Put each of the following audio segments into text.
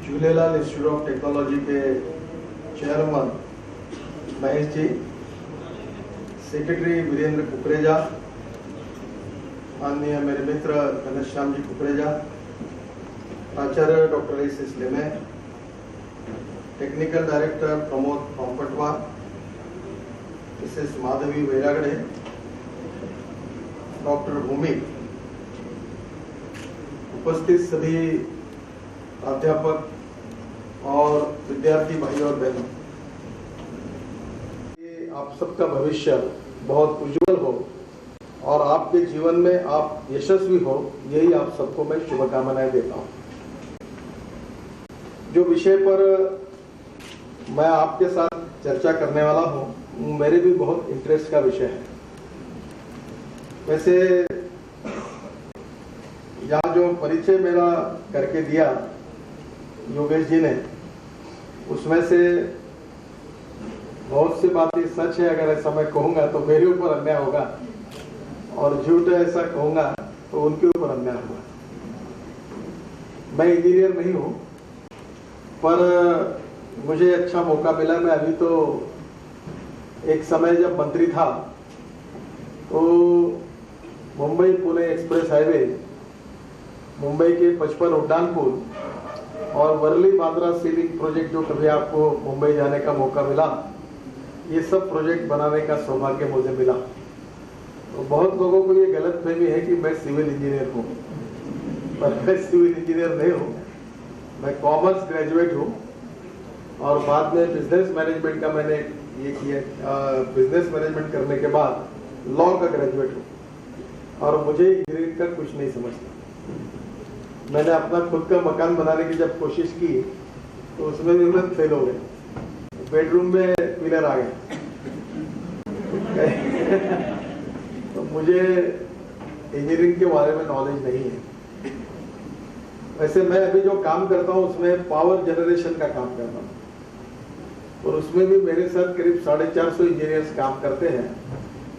Jhulelal institute of technology के chairman Mahesh ji, secretary Virendra Kukreja, माननीय मेरे मित्र घनश्याम जी कुकरेजा, प्राचार्य doctor S Leme, technical director Pramod Pompatwar, Mrs Madhavi Vairagade, doctor Bhumi, उपस्थित सभी प्राध्यापक और विद्यार्थी भाई और बहनों, आप सबका भविष्य बहुत उज्जवल हो और आपके जीवन में आप यशस्वी हो, यही आप सबको मैं शुभकामनाएं देता हूं। जो विषय पर मैं आपके साथ चर्चा करने वाला हूं, मेरे भी बहुत इंटरेस्ट का विषय है। वैसे यहाँ जो परिचय मेरा करके दिया योगेश जी ने, उसमें से बहुत सी बातें सच है। अगर ऐसा मैं कहूँगा तो मेरे ऊपर अन्याय होगा, और झूठ ऐसा कहूँगा तो उनके ऊपर अन्याय होगा। मैं इंजीनियर नहीं हूँ, पर मुझे अच्छा मौका मिला। मैं अभी तो एक समय जब मंत्री था तो मुंबई पुणे एक्सप्रेस हाईवे, मुंबई के 55 उड्डानपुर और वर्ली बांद्रा सी लिंक प्रोजेक्ट, जो कभी आपको मुंबई जाने का मौका मिला, ये सब प्रोजेक्ट बनाने का सौभाग्य मुझे मिला। तो बहुत लोगों को ये गलतफहमी है कि मैं सिविल इंजीनियर हूँ, पर मैं सिविल इंजीनियर नहीं हूँ। मैं कॉमर्स ग्रेजुएट हूँ और बाद में बिजनेस मैनेजमेंट का मैंने ये किया। बिजनेस मैनेजमेंट करने के बाद लॉ का ग्रेजुएट हूँ, और मुझे इंजीनियरिंग का कुछ नहीं समझता। मैंने अपना खुद का मकान बनाने की जब कोशिश की तो उसमें भी मैं फेल हो गया। बेडरूम में पिलर आ गए। तो मुझे इंजीनियरिंग के बारे में नॉलेज नहीं है। वैसे मैं अभी जो काम करता हूँ उसमें पावर जनरेशन का काम करता हूँ, और उसमें भी मेरे साथ करीब 450 इंजीनियर्स काम करते हैं।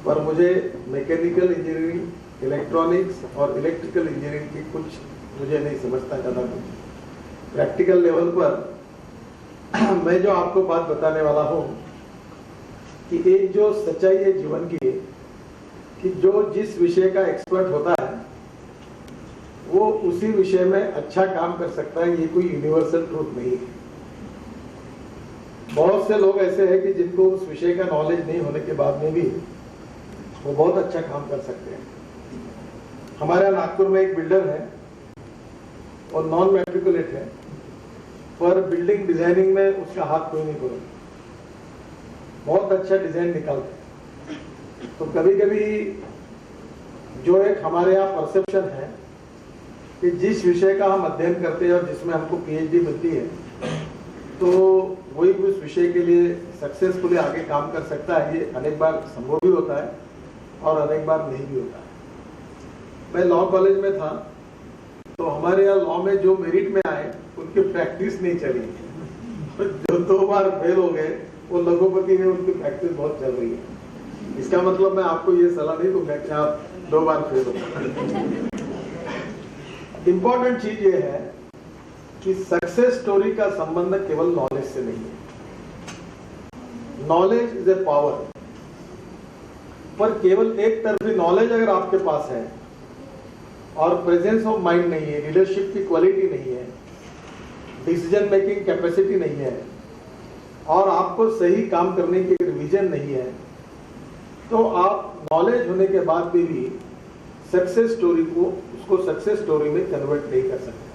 पर मुझे मैकेनिकल इंजीनियरिंग, इलेक्ट्रॉनिक्स और इलेक्ट्रिकल इंजीनियरिंग की कुछ मुझे नहीं समझता ज़्यादा कुछ। प्रैक्टिकल लेवल पर मैं जो आपको बात बताने वाला हूँ कि एक जो सच्चाई है जीवन की, कि जो जिस विषय का एक्सपर्ट होता है वो उसी विषय में अच्छा काम कर सकता है। ये कोई यूनिवर्सल ट्रूथ नहीं है। बहुत से लोग ऐसे हैं कि जिनको उस विषय का नॉलेज नहीं होने के बाद में भी वो बहुत अच्छा काम कर सकते हैं। हमारे नागपुर में एक बिल्डर है और नॉन मैट्रिकुलेट है, पर बिल्डिंग डिजाइनिंग में उसका हाथ कोई नहीं खोलता। बहुत अच्छा डिजाइन निकालते हैं। तो कभी कभी जो एक हमारे यहाँ परसेप्शन है कि जिस विषय का हम अध्ययन करते हैं और जिसमें हमको पीएचडी मिलती है, तो वही उस विषय के लिए सक्सेसफुली आगे काम कर सकता है। ये अनेक बार संभव भी होता है और अनेक बार नहीं भी होता है। मैं लॉ कॉलेज में था, तो हमारे यहाँ लॉ में जो मेरिट में आए उनकी प्रैक्टिस नहीं चली। जो 2 बार फेल हो गए वो लघुपति में उनकी प्रैक्टिस बहुत चल रही है। इसका मतलब मैं आपको ये सलाह नहीं दूंगा कि आप 2 बार फेल हो। इंपॉर्टेंट चीज ये है कि सक्सेस स्टोरी का संबंध केवल नॉलेज से नहीं है। नॉलेज इज ए पावर, पर केवल एक तरफी नॉलेज अगर आपके पास है और प्रेजेंस ऑफ माइंड नहीं है, लीडरशिप की क्वालिटी नहीं है, डिसीजन मेकिंग कैपेसिटी नहीं है, और आपको सही काम करने की विजन नहीं है, तो आप नॉलेज होने के बाद भी सक्सेस स्टोरी को उसको सक्सेस स्टोरी में कन्वर्ट नहीं कर सकते।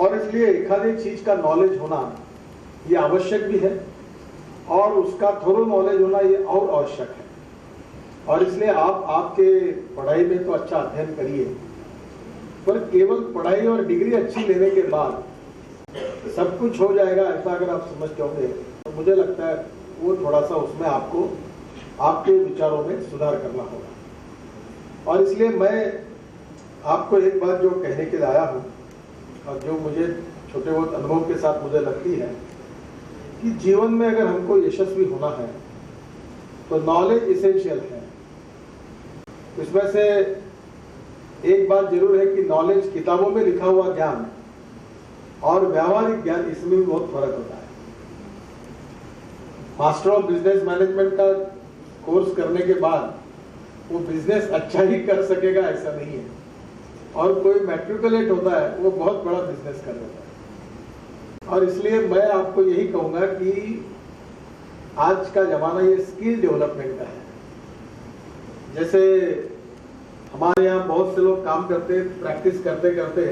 और इसलिए एखादी चीज का नॉलेज होना ये आवश्यक भी है, और उसका थोड़ा नॉलेज होना ये और आवश्यक है। और इसलिए आप आपके पढ़ाई में तो अच्छा अध्ययन करिए, पर केवल पढ़ाई और डिग्री अच्छी लेने के बाद सब कुछ हो जाएगा ऐसा अगर आप समझते होंगे, तो मुझे लगता है वो थोड़ा सा उसमें आपको आपके विचारों में सुधार करना होगा। और इसलिए मैं आपको एक बात जो कहने के लिए आया हूँ, और जो मुझे छोटे बहुत अनुभव के साथ मुझे लगती है, कि जीवन में अगर हमको यशस्वी होना है तो नॉलेज इसेंशियल है। इसमें से एक बात जरूर है कि नॉलेज, किताबों में लिखा हुआ ज्ञान और व्यावहारिक ज्ञान, इसमें भी बहुत फर्क होता है। मास्टर ऑफ बिजनेस मैनेजमेंट का कोर्स करने के बाद वो बिजनेस अच्छा ही कर सकेगा ऐसा नहीं है, और कोई मैट्रिकुलेट होता है वो बहुत बड़ा बिजनेस कर देता है। और इसलिए मैं आपको यही कहूंगा कि आज का जमाना ये स्किल डेवलपमेंट का है। जैसे हमारे यहाँ बहुत से लोग काम करते, प्रैक्टिस करते करते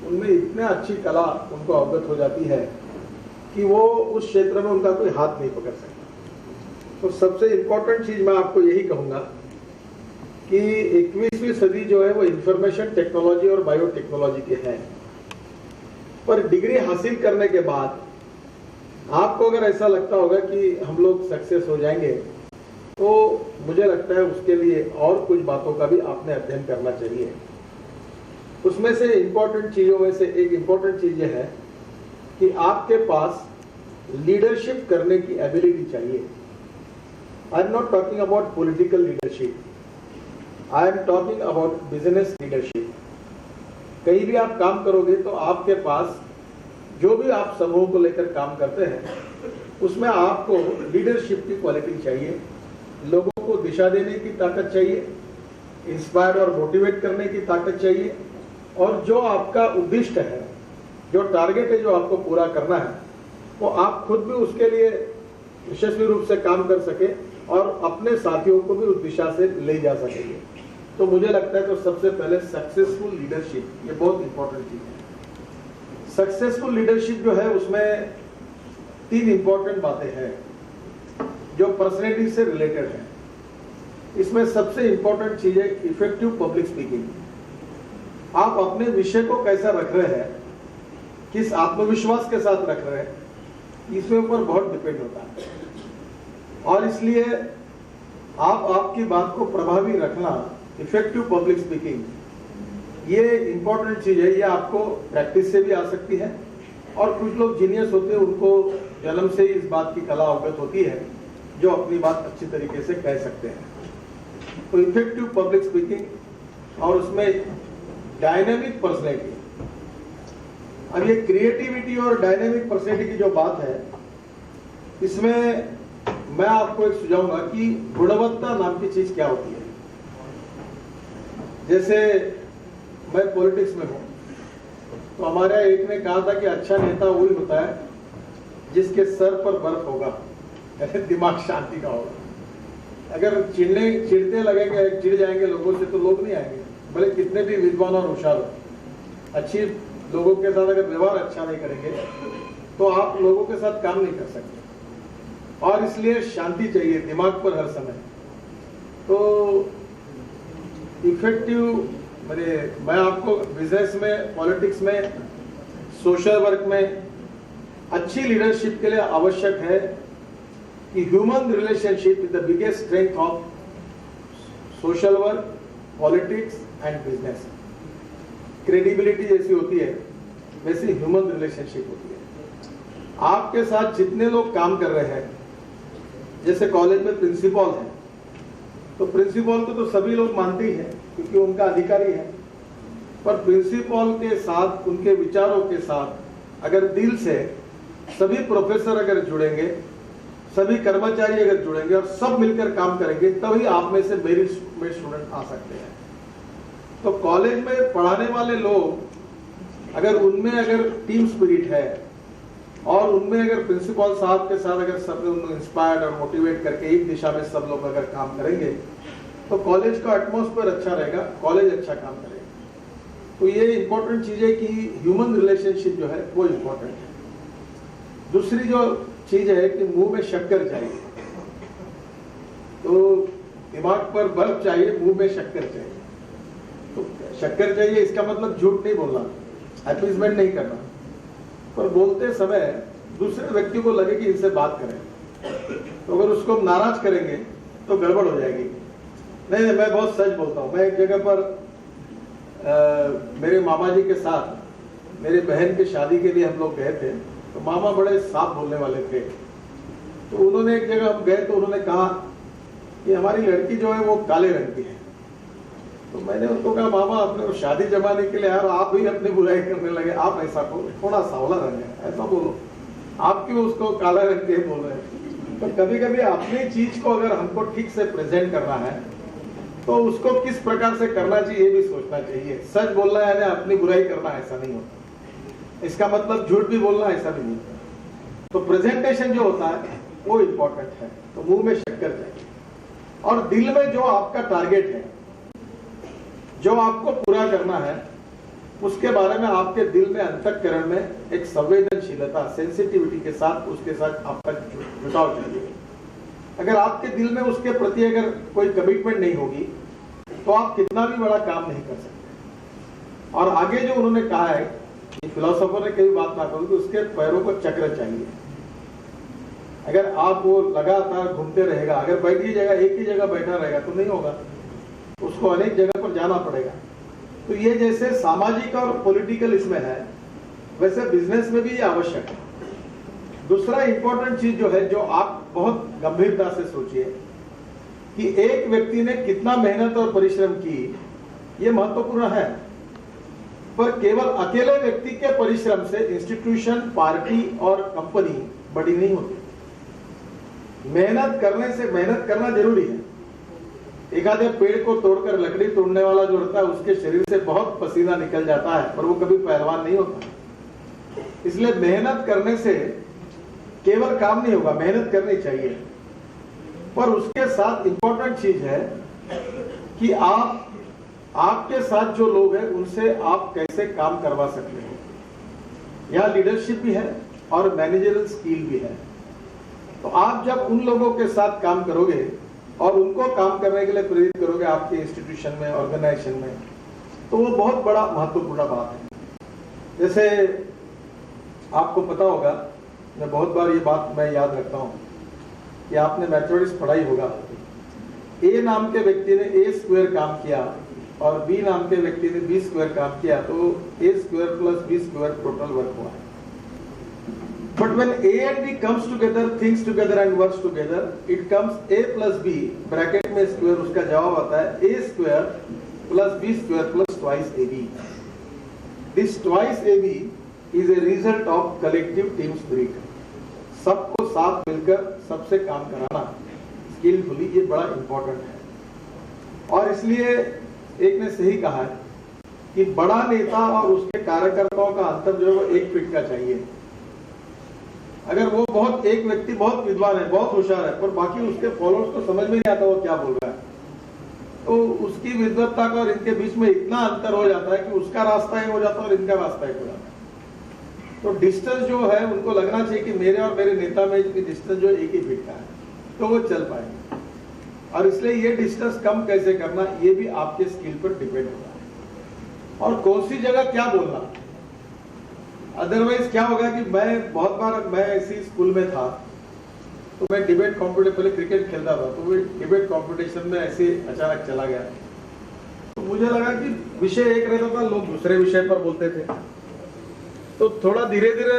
उनमें इतने अच्छी कला उनको अवगत हो जाती है कि वो उस क्षेत्र में उनका कोई हाथ नहीं पकड़ सकता। तो सबसे इम्पोर्टेंट चीज मैं आपको यही कहूंगा कि 21वीं सदी जो है वो इंफॉर्मेशन टेक्नोलॉजी और बायोटेक्नोलॉजी के है। पर डिग्री हासिल करने के बाद आपको अगर ऐसा लगता होगा कि हम लोग सक्सेस हो जाएंगे, तो मुझे लगता है उसके लिए और कुछ बातों का भी आपने अध्ययन करना चाहिए। उसमें से इंपॉर्टेंट चीजों में से एक इंपॉर्टेंट चीज यह है कि आपके पास लीडरशिप करने की एबिलिटी चाहिए। I am not talking about political leadership, I am talking about business leadership. कहीं भी आप काम करोगे तो आपके पास जो भी आप समूह को लेकर काम करते हैं उसमें आपको लीडरशिप की क्वालिटी चाहिए, लोगों को दिशा देने की ताकत चाहिए, इंस्पायर और मोटिवेट करने की ताकत चाहिए, और जो आपका उद्दिष्ट है, जो टारगेट है जो आपको पूरा करना है, वो आप खुद भी उसके लिए यशस्वी रूप से काम कर सके और अपने साथियों को भी उस दिशा से ले जा सकेंगे। तो मुझे लगता है तो सबसे पहले सक्सेसफुल लीडरशिप, ये बहुत इंपॉर्टेंट चीज है। सक्सेसफुल लीडरशिप जो है उसमें 3 इंपॉर्टेंट बातें हैं जो पर्सनैलिटी से रिलेटेड है। इसमें सबसे इंपॉर्टेंट चीज है इफेक्टिव पब्लिक स्पीकिंग। आप अपने विषय को कैसा रख रहे हैं, किस आत्मविश्वास के साथ रख रहे हैं, इसके ऊपर बहुत डिपेंड होता है। और इसलिए आपकी बात को प्रभावी रखना, इफेक्टिव पब्लिक स्पीकिंग, ये इंपॉर्टेंट चीज है। ये आपको प्रैक्टिस से भी आ सकती है, और कुछ लोग जीनियस होते हैं, उनको जन्म से ही इस बात की कला अवगत होती है, जो अपनी बात अच्छी तरीके से कह सकते हैं। तो इफेक्टिव पब्लिक स्पीकिंग, और उसमें डायनेमिक पर्सनैलिटी। अब ये क्रिएटिविटी और डायनेमिक पर्सनैलिटी की जो बात है, इसमें मैं आपको एक सुझाऊंगा कि गुणवत्ता नाम की चीज क्या होती है। जैसे मैं पॉलिटिक्स में हूं, तो हमारे एक ने कहा था कि अच्छा नेता वही होता है जिसके सर पर बर्फ होगा, दिमाग शांति का होगा। अगर चिढ़ते लगेंगे, चिढ़ जाएंगे लोगों से, तो लोग नहीं आएंगे, भले कितने भी विद्वान और होशियार हो। अच्छी लोगों के साथ अगर व्यवहार अच्छा नहीं करेंगे तो आप लोगों के साथ काम नहीं कर सकते। और इसलिए शांति चाहिए दिमाग पर हर समय। तो इफेक्टिव मैं आपको बिजनेस में, पॉलिटिक्स में, सोशल वर्क में अच्छी लीडरशिप के लिए आवश्यक है कि human relationship is the biggest strength of social work, politics and business. Credibility जैसी होती है वैसी ह्यूमन रिलेशनशिप होती है। आपके साथ जितने लोग काम कर रहे हैं, जैसे कॉलेज में प्रिंसिपल है, तो प्रिंसिपल को तो सभी लोग मानते ही हैं क्योंकि उनका अधिकारी है। पर प्रिंसिपल के साथ, उनके विचारों के साथ अगर दिल से सभी प्रोफेसर अगर जुड़ेंगे, सभी कर्मचारी अगर जुड़ेंगे और सब मिलकर काम करेंगे, तभी आप में से मेरिट स्टूडेंट आ सकते हैं। तो कॉलेज में पढ़ाने वाले लोग अगर टीम स्पिरिट है और उनमें अगर प्रिंसिपल साहब के साथ अगर सब उनको इंस्पायर्ड और मोटिवेट करके एक दिशा में सब लोग अगर काम करेंगे, तो कॉलेज का एटमॉस्फेयर अच्छा रहेगा, कॉलेज अच्छा काम करेगा। तो ये इंपॉर्टेंट चीज है कि ह्यूमन रिलेशनशिप जो है वो इंपॉर्टेंट है। दूसरी जो चीज है कि मुंह में शक्कर चाहिए। तो दिमाग पर बर्फ चाहिए, मुंह में शक्कर चाहिए। तो शक्कर चाहिए इसका मतलब झूठ नहीं बोलना, अपीसमेंट नहीं करना, पर बोलते समय दूसरे व्यक्ति को लगे कि इनसे बात करें। तो अगर उसको नाराज करेंगे तो गड़बड़ हो जाएगी। नहीं, मैं बहुत सच बोलता हूँ। मैं एक जगह पर मेरे मामा जी के साथ मेरे बहन की शादी के लिए हम लोग गए थे। तो मामा बड़े साफ बोलने वाले थे। तो उन्होंने एक जगह हम गए तो उन्होंने कहा कि हमारी लड़की जो है वो काले रंग की है। तो मैंने उनको कहा मामा अपने को शादी जमाने के लिए यार आप ही अपनी बुराई करने लगे, आप ऐसा करो, थोड़ा सावला रंग है ऐसा बोलो, आप क्यों उसको काला रंग के बोल रहे हैं। तो कभी कभी अपनी चीज को अगर हमको ठीक से प्रेजेंट करना है तो उसको किस प्रकार से करना चाहिए ये भी सोचना चाहिए। सच बोलना है यानी अपनी बुराई करना ऐसा नहीं होता, इसका मतलब झूठ भी बोलना ऐसा भी नहीं होता। तो प्रेजेंटेशन जो होता है वो इंपॉर्टेंट है। तो मुंह में शक्कर चाहिए और दिल में जो आपका टारगेट है, जो आपको पूरा करना है, उसके बारे में आपके दिल में अंतःकरण में एक संवेदनशीलता, सेंसिटिविटी के साथ उसके साथ आपका जुटाव चाहिए। अगर आपके दिल में उसके प्रति अगर कोई कमिटमेंट नहीं होगी तो आप कितना भी बड़ा काम नहीं कर सकते। और आगे जो उन्होंने कहा है कि फिलोसोफर ने कई बात ना कही कि उसके पैरों को चक्र चाहिए। अगर आप वो लगातार घूमते रहेगा, अगर बैठ ही जगह एक ही जगह बैठा रहेगा तो नहीं होगा, उसको अनेक जगह पर जाना पड़ेगा। तो ये जैसे सामाजिक और पॉलिटिकल इसमें है, वैसे बिजनेस में भी ये आवश्यक है। दूसरा इंपॉर्टेंट चीज जो है, जो आप बहुत गंभीरता से सोचिए कि एक व्यक्ति ने कितना मेहनत और परिश्रम की, ये महत्वपूर्ण है। पर केवल अकेले व्यक्ति के परिश्रम से इंस्टीट्यूशन, पार्टी और कंपनी बड़ी नहीं होती। मेहनत करना जरूरी है। एक आधे पेड़ को तोड़कर लकड़ी तोड़ने वाला जो होता है उसके शरीर से बहुत पसीना निकल जाता है, पर वो कभी पहलवान नहीं होता। इसलिए मेहनत करने से केवल काम नहीं होगा, मेहनत करनी चाहिए। पर उसके साथ इंपॉर्टेंट चीज है कि आपके साथ जो लोग हैं उनसे आप कैसे काम करवा सकते हो। यह लीडरशिप भी है और मैनेजरल स्किल भी है। तो आप जब उन लोगों के साथ काम करोगे और उनको काम करने के लिए प्रेरित करोगे आपके इंस्टीट्यूशन में, ऑर्गेनाइजेशन में, तो वो बहुत बड़ा महत्वपूर्ण बात है। जैसे आपको पता होगा, मैं बहुत बार ये बात मैं याद रखता हूं कि आपने मैथमेटिक्स पढ़ाई होगा। ए नाम के व्यक्ति ने ए स्क्वायर काम किया और बी नाम के व्यक्ति ने बी स्क्वायर काम किया, तो a square plus b square total work हुआ। But when A and B comes together, thinks together and works together, it comes A plus B, bracket में स्क्वायर, उसका जवाब आता है A square plus B square plus twice AB. This twice AB is a result of collective team spirit. सबको साथ मिलकर सबसे काम कराना स्किलफुली, ये बड़ा इंपॉर्टेंट है। और इसलिए एक ने सही कहा है कि बड़ा नेता और उसके कार्यकर्ताओं का अंतर जो है वो 1 फीट का चाहिए। अगर वो एक व्यक्ति बहुत विद्वान है, बहुत होशियार है, पर बाकी उसके फॉलोअर्स को समझ में नहीं आता वो क्या बोल रहा है, तो उसकी विद्वत्ता का और इनके बीच में इतना अंतर हो जाता है कि उसका रास्ता एक हो जाता है और इनका रास्ता एक हो जाता है। तो डिस्टेंस जो है उनको लगना चाहिए कि मेरे और मेरे नेता में डिस्टेंस जो 1 ही फीट का है, तो वो चल पाएगा। और इसलिए ये डिस्टेंस कम कैसे करना, ये भी आपके स्किल पर डिपेंड होता है और कौन सी जगह क्या बोलना। अदरवाइज क्या होगा कि मैं ऐसी स्कूल में था, तो मैं डिबेट कॉम्पिटिशन, पहले क्रिकेट खेलता था, तो मैं डिबेट कॉम्पिटिशन में ऐसे अचानक चला गया। तो मुझे लगा कि विषय एक रहता था, लोग दूसरे विषय पर बोलते थे। तो थोड़ा धीरे धीरे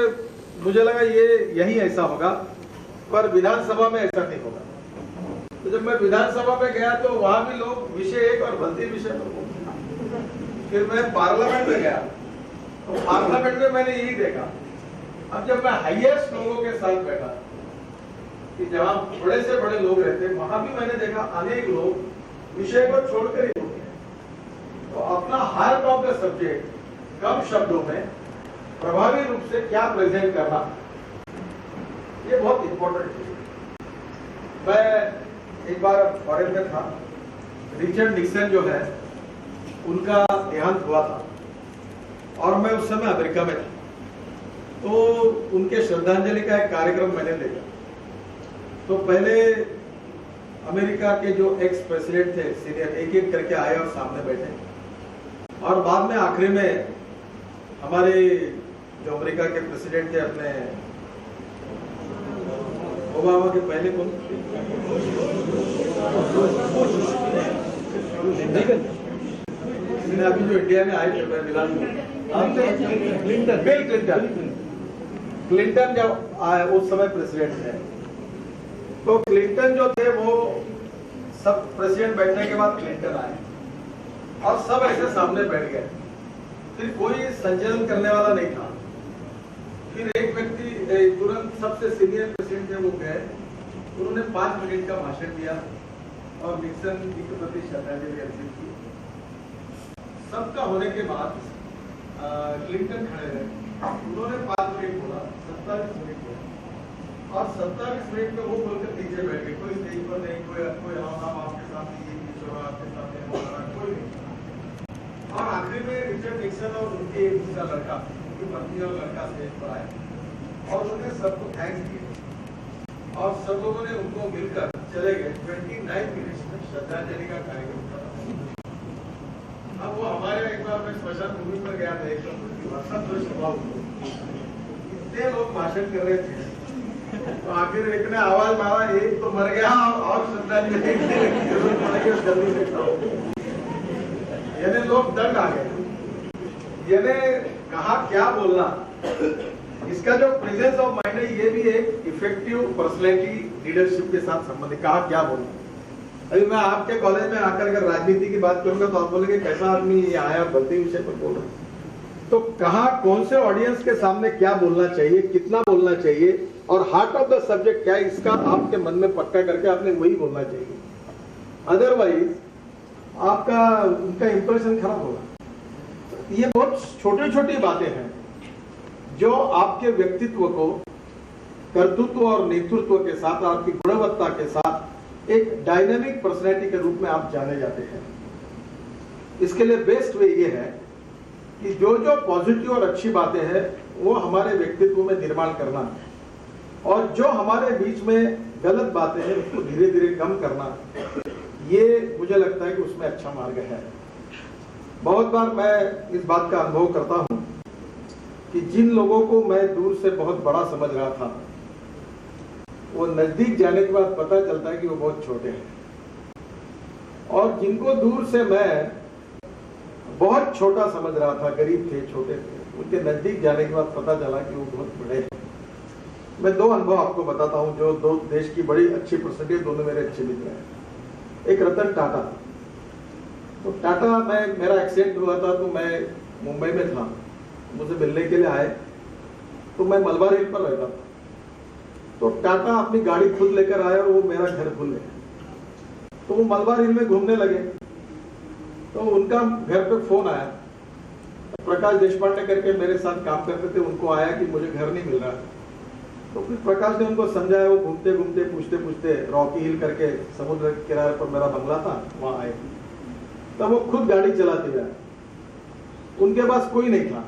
मुझे लगा यही ऐसा होगा, पर विधानसभा में ऐसा नहीं होगा। तो जब मैं विधानसभा में गया तो वहां भी लोग विषय एक और भलती विषय पर बोलते। फिर मैं पार्लियामेंट में गया, तो पार्लियामेंट में मैंने यही देखा। अब जब मैं हाईएस्ट लोगों के साथ बैठा कि जहां बड़े से बड़े लोग रहते, वहां भी मैंने देखा अनेक लोग विषय को छोड़कर ही बोलते हैं। तो अपना हार्ट ऑफ द सब्जेक्ट कम शब्दों में प्रभावी रूप से क्या प्रेजेंट करना, ये बहुत इंपॉर्टेंट है। मैं एक बार फॉरेन में था, रिचर्ड निक्सन जो है उनका देहांत हुआ था और मैं उस समय अमेरिका में था। तो उनके श्रद्धांजलि का एक कार्यक्रम मैंने देखा। तो पहले अमेरिका के जो एक्स प्रेसिडेंट थे सीनियर, एक एक करके आए और सामने बैठे, और बाद में आखिरी में हमारे जो अमेरिका के प्रेसिडेंट थे, अपने ओबामा के पहले कौन, अभी जो इंडिया में आए थे, बिल क्लिंटन जब आए उस समय प्रेसिडेंट थे। तो क्लिंटन जो थे वो सब प्रेसिडेंट बैठने के बाद क्लिंटन आए। और सब ऐसे सामने बैठ गए, फिर कोई संचालन करने वाला नहीं था। फिर एक व्यक्ति तुरंत सबसे सीनियर प्रेसिडेंट थे वो गए, उन्होंने 5 मिनट का भाषण दिया और निक्सन जी के प्रति श्रद्धांजलि अर्पित की। सबका होने के बाद क्लिंटन खड़े रहे, उन्होंने 5 मिनट बोला, 27 मिनट बोला और 27 मिनट में वो बोलकर नीचे बैठ गए। कोई स्टेज पर नहीं, कोई हम आपके साथ आपके साथ कोई नहीं। और आखिरी में रिचर्ड निक्सन और उनके दूसरा लड़का, उनकी पत्नी और लड़का स्टेज पर आए और उन्होंने सबको थैंक्स किया और सब लोगों ने उनको मिलकर चले गए। 29 मिनट में श्रद्धांजलि का कार्यक्रम था। अब वो हमारे एक बार मैं स्मशान भूमि पर गया था, एक इतने लोग भाषण कर रहे थे, तो आखिर एक ने आवाज मारा, एक तो मर गया और श्रद्धांजलि की जरूरत पड़ेगी जल्दी से खाओ। यानी लोग दंग आ गए। यानी कहा क्या बोलना, इसका जो प्रेजेंस ऑफ माइंड है ये भी एक इफेक्टिव पर्सनैलिटी लीडरशिप के साथ संबंधित। कहा क्या बोलना। अभी मैं आपके कॉलेज में आकर अगर राजनीति की बात करूंगा तो आप बोलेंगे कैसा आदमी ये आया भर्ती विषय पर बोल रहा है। तो कहा कौन से ऑडियंस के सामने क्या बोलना चाहिए, कितना बोलना चाहिए और हार्ट ऑफ द सब्जेक्ट क्या है, इसका आपके मन में पक्का करके आपने वही बोलना चाहिए। अदरवाइज आपका उनका इंप्रेशन खराब होगा। ये बहुत छोटी छोटी बातें हैं जो आपके व्यक्तित्व को कर्तृत्व और नेतृत्व के साथ, आपकी गुणवत्ता के साथ एक डायनामिक पर्सनैलिटी के रूप में आप जाने जाते हैं। इसके लिए बेस्ट वे ये है कि जो जो पॉजिटिव और अच्छी बातें हैं वो हमारे व्यक्तित्व में निर्माण करना और जो हमारे बीच में गलत बातें हैं उसको धीरे धीरे कम करना, ये मुझे लगता है कि उसमें अच्छा मार्ग है। बहुत बार मैं इस बात का अनुभव करता हूं कि जिन लोगों को मैं दूर से बहुत बड़ा समझ रहा था, वो नजदीक जाने के बाद पता चलता है कि वो बहुत छोटे हैं। और जिनको दूर से मैं बहुत छोटा समझ रहा था, गरीब थे, छोटे थे, उनके नजदीक जाने के बाद पता चला कि वो बहुत बड़े हैं। मैं 2 अनुभव आपको बताता हूं जो 2 देश की बड़ी अच्छी पर्सनैलिटी, दोनों मेरे अच्छे मित्र हैं। एक रतन टाटा। तो टाटा में मेरा एक्सीडेंट हुआ था तो मैं मुंबई में था, मुझे मिलने के लिए आए, तो मैं मलबार हिल पर रहता था। तो टाटा अपनी गाड़ी खुद लेकर आए और वो मेरा घर भूल गए। तो वो मलबार हिल में घूमने लगे तो उनका घर पे फोन आया। प्रकाश देशपांडे करके मेरे साथ काम करते थे, उनको आया कि मुझे घर नहीं मिल रहा। तो फिर प्रकाश ने उनको समझाया। वो घूमते घूमते पूछते पूछते रॉकी हिल करके समुद्र के किनारे पर मेरा बंगला था, वहां आए। तब वो खुद गाड़ी चलाते हुए, उनके पास कोई नहीं था,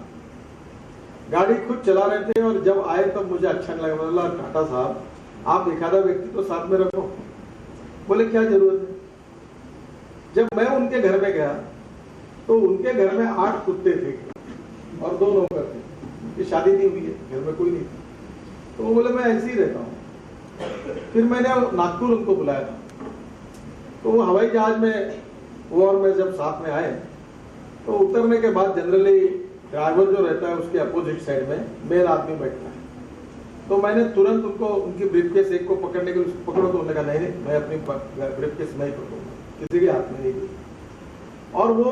गाड़ी खुद चला रहे थे। और जब आए तब मुझे अच्छा लगा। बोला टाटा साहब आप एक आधा व्यक्ति तो साथ में रखो। बोले क्या जरूरत है। जब मैं उनके घर में गया तो उनके घर में 8 कुत्ते थे और 2 नौकर थे। ये शादी नहीं हुई है, घर में कोई नहीं था। तो वो बोले मैं ऐसे ही रहता हूँ। फिर मैंने नागपुर उनको बुलाया था। तो वो हवाई जहाज में वो और मैं जब साथ में आए तो उतरने के बाद जनरली ड्राइवर जो रहता है उसके अपोजिट साइड में मेन आदमी बैठता है। तो मैंने तुरंत उनको उनकी ब्रीफकेस एक को पकड़ने के लिए पकड़ो तो उन्होंने कहा नहीं मैं अपनी ब्रीफकेस नहीं पकड़ूंगा, किसी के हाथ में नहीं दी। और वो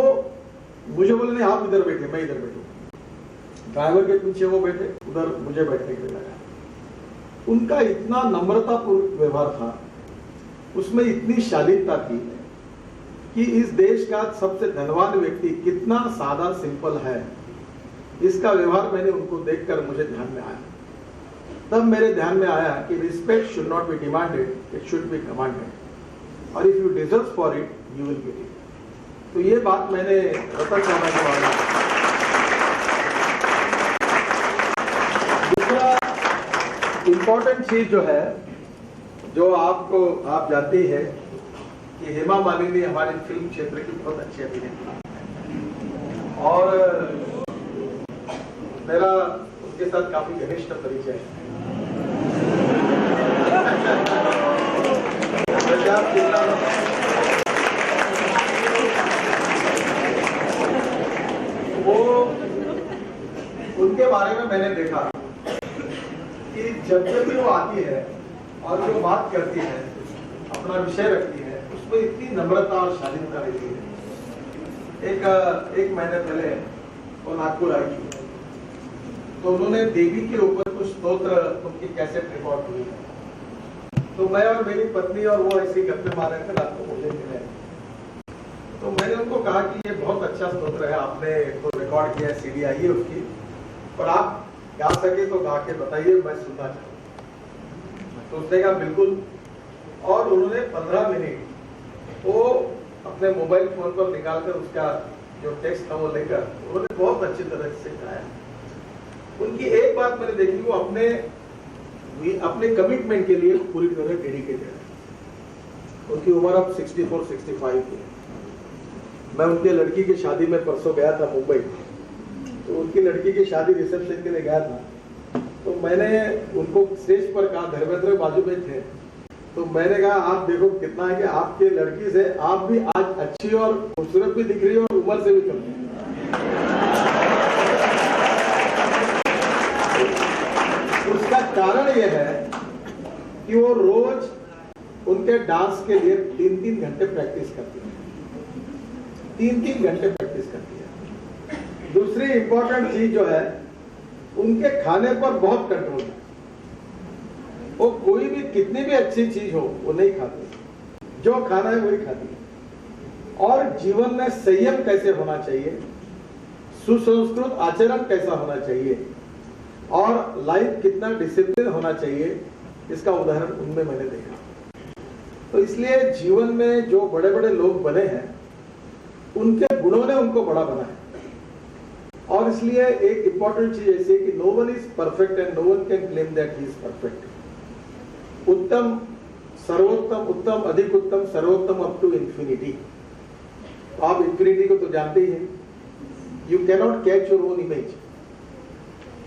मुझे बोले नहीं आप इधर बैठे, मैं इधर बैठूंगा। ड्राइवर के पीछे वो बैठे, उधर मुझे बैठने के लिए लगा। उनका इतना नम्रतापूर्ण व्यवहार था, उसमें इतनी शालीनता थी कि इस देश का सबसे धनवान व्यक्ति कितना सादा सिंपल है, इसका व्यवहार मैंने उनको देखकर मुझे ध्यान में आया। तब मेरे ध्यान में आया कि respect should not be demanded, it should be commanded, और if you deserve for it you will get it. तो ये बात मैंने रतन टाटा को माना। दूसरा इंपॉर्टेंट चीज जो है, जो आप जानती है कि हेमा मालिनी हमारे फिल्म क्षेत्र की बहुत अच्छी अभिनेत्री और मेरा उनके साथ काफी घनिष्ठ परिचय है। वो उनके बारे में मैंने देखा कि जब भी वो आती है और जो बात करती है, अपना विषय रखती है, उसमें इतनी नम्रता और शालीनता रहती है एक महीने पहले वो नागपुर आई थी, तो उन्होंने देवी के ऊपर कुछ स्तोत्र उनकी कैसेट रिकॉर्ड हुई है। तो मैं और मेरी पत्नी और वो ऐसे गप्पे मार रहे थे, रात को मुझे मिले। तो मैंने उनको कहा कि ये बहुत अच्छा स्तोत्र है, आपने तो रिकॉर्ड किया है, सीडी आई है उसकी, पर आप गा सके तो गा के बताइए, मैं सुनना चाहूँ। तो उसने कहा बिल्कुल, और उन्होंने 15 मिनट वो अपने मोबाइल फोन पर निकालकर उसका जो टेक्स्ट था वो लेकर उन्होंने बहुत अच्छी तरह से गाया। उनकी एक बात मैंने देखी, वो अपने कमिटमेंट के लिए पूरी तरह डेडिकेटेड है। उनकी उम्र अब 64-65 की है। मैं उनके लड़की की शादी में परसों गया था मुंबई, तो उनकी लड़की की शादी रिसेप्शन के लिए गया था। तो मैंने उनको स्टेज पर कहा, धर्मेंद्र बाजू में थे, तो मैंने कहा आप देखो कितना है कि आपके लड़की से आप भी आज अच्छी और खूबसूरत भी दिख रही हो और उम्र से भी कम है। उसका कारण यह है कि वो रोज उनके डांस के लिए 3-3 घंटे प्रैक्टिस करती है, 3-3 घंटे प्रैक्टिस करती है। दूसरी इंपॉर्टेंट चीज जो है, उनके खाने पर बहुत कंट्रोल है। वो कोई भी कितनी भी अच्छी चीज हो वो नहीं खाती, जो खाना है वही खाती है। और जीवन में संयम कैसे होना चाहिए, सुसंस्कृत आचरण कैसा होना चाहिए, और लाइफ कितना डिसिप्लिन होना चाहिए, इसका उदाहरण उनमें मैंने देखा। तो इसलिए जीवन में जो बड़े बड़े लोग बने हैं, उनके गुणों ने उनको बड़ा बना है। और इसलिए एक इंपॉर्टेंट चीज ऐसी है कि no one is perfect and no one can claim that he is perfect. उत्तम, सर्वोत्तम, उत्तम, अधिक उत्तम, सर्वोत्तम अप टू इंफिनिटी। आप इंफिनिटी को तो जानते ही हैं। You cannot catch your own image.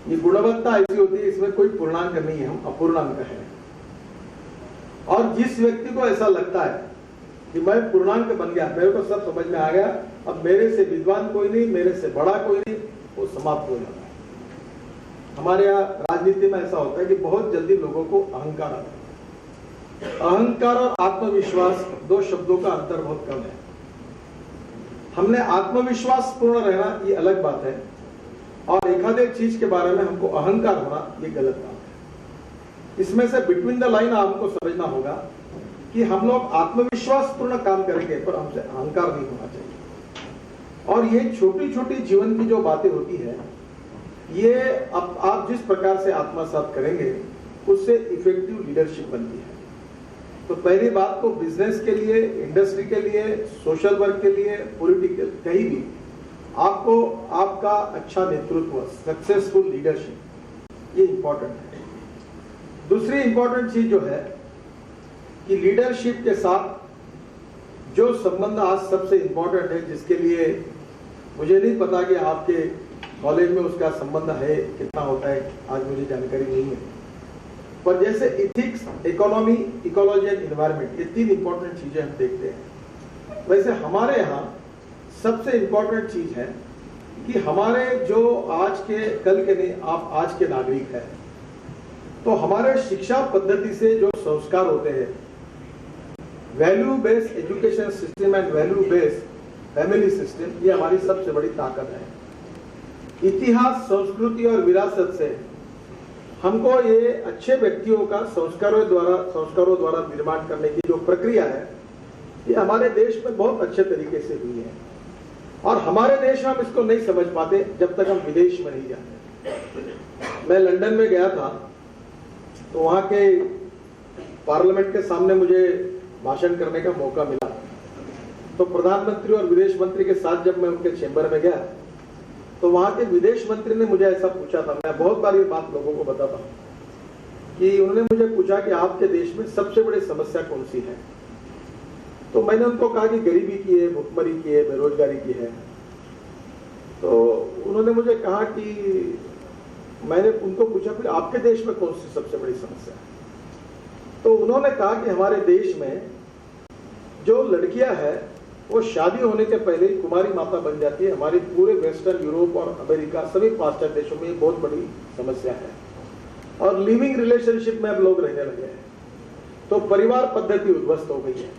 ये गुणवत्ता ऐसी होती है, इसमें कोई पूर्णांक नहीं है, हम अपूर्णांक है। और जिस व्यक्ति को ऐसा लगता है कि मैं पूर्णांक बन गया, मेरे को सब समझ में आ गया, अब मेरे से विद्वान कोई नहीं, मेरे से बड़ा कोई नहीं, वो समाप्त हो जाता है। हमारे यहाँ राजनीति में ऐसा होता है कि बहुत जल्दी लोगों को अहंकार आता है। अहंकार और आत्मविश्वास, दो शब्दों का अंतर बहुत कम है। हमने आत्मविश्वास पूर्ण रहना ये अलग बात है, और एखादे चीज के बारे में हमको अहंकार होना ये गलत बात है। इसमें से बिटवीन द लाइन आपको समझना होगा कि हम लोग आत्मविश्वास पूर्ण काम करेंगे, पर हमसे अहंकार नहीं होना चाहिए। और ये छोटी छोटी जीवन की जो बातें होती है, ये आप जिस प्रकार से आत्मसात करेंगे, उससे इफेक्टिव लीडरशिप बनती है। तो पहली बात तो बिजनेस के लिए, इंडस्ट्री के लिए, सोशल वर्क के लिए, पॉलिटिकल, कहीं भी आपको आपका अच्छा नेतृत्व, सक्सेसफुल लीडरशिप, ये इंपॉर्टेंट है। दूसरी इंपॉर्टेंट चीज जो है कि लीडरशिप के साथ जो संबंध आज सबसे इंपॉर्टेंट है, जिसके लिए मुझे नहीं पता कि आपके कॉलेज में उसका संबंध है कितना होता है, आज मुझे जानकारी नहीं है, पर जैसे ethics, economy, ecology and environment, ये 3 इंपॉर्टेंट चीजें हम देखते हैं। वैसे हमारे यहाँ सबसे इंपॉर्टेंट चीज है कि हमारे जो आज के, कल के नहीं, आप आज के नागरिक हैं, तो हमारे शिक्षा पद्धति से जो संस्कार होते हैं, value based education system and value based family system, ये हमारी सबसे बड़ी ताकत है। इतिहास, संस्कृति और विरासत से हमको ये अच्छे व्यक्तियों का संस्कारों द्वारा निर्माण करने की जो प्रक्रिया है, ये हमारे देश में बहुत अच्छे तरीके से हुई है। और हमारे देश में हम इसको नहीं समझ पाते जब तक हम विदेश में नहीं जाते। मैं लंदन में गया था, तो वहां के पार्लियामेंट के सामने मुझे भाषण करने का मौका मिला। तो प्रधानमंत्री और विदेश मंत्री के साथ जब मैं उनके चेंबर में गया, तो वहां के विदेश मंत्री ने मुझे ऐसा पूछा था, मैं बहुत बार ये बात लोगों को बताता हूं, कि उन्होंने मुझे पूछा कि आपके देश में सबसे बड़ी समस्या कौन सी है। तो मैंने उनको कहा कि गरीबी की है, भुखमरी की है, बेरोजगारी की है। तो उन्होंने मुझे कहा कि, मैंने उनको पूछा फिर आपके देश में कौन सी सबसे बड़ी समस्या है। तो उन्होंने कहा कि हमारे देश में जो लड़कियां हैं, वो शादी होने के पहले ही कुमारी माता बन जाती है। हमारी पूरे वेस्टर्न यूरोप और अमेरिका, सभी पाश्चात्य देशों में ये बहुत बड़ी समस्या है। और लिविंग रिलेशनशिप में अब लोग रहने लगे हैं, तो परिवार पद्धति उद्ध्वस्त हो गई है।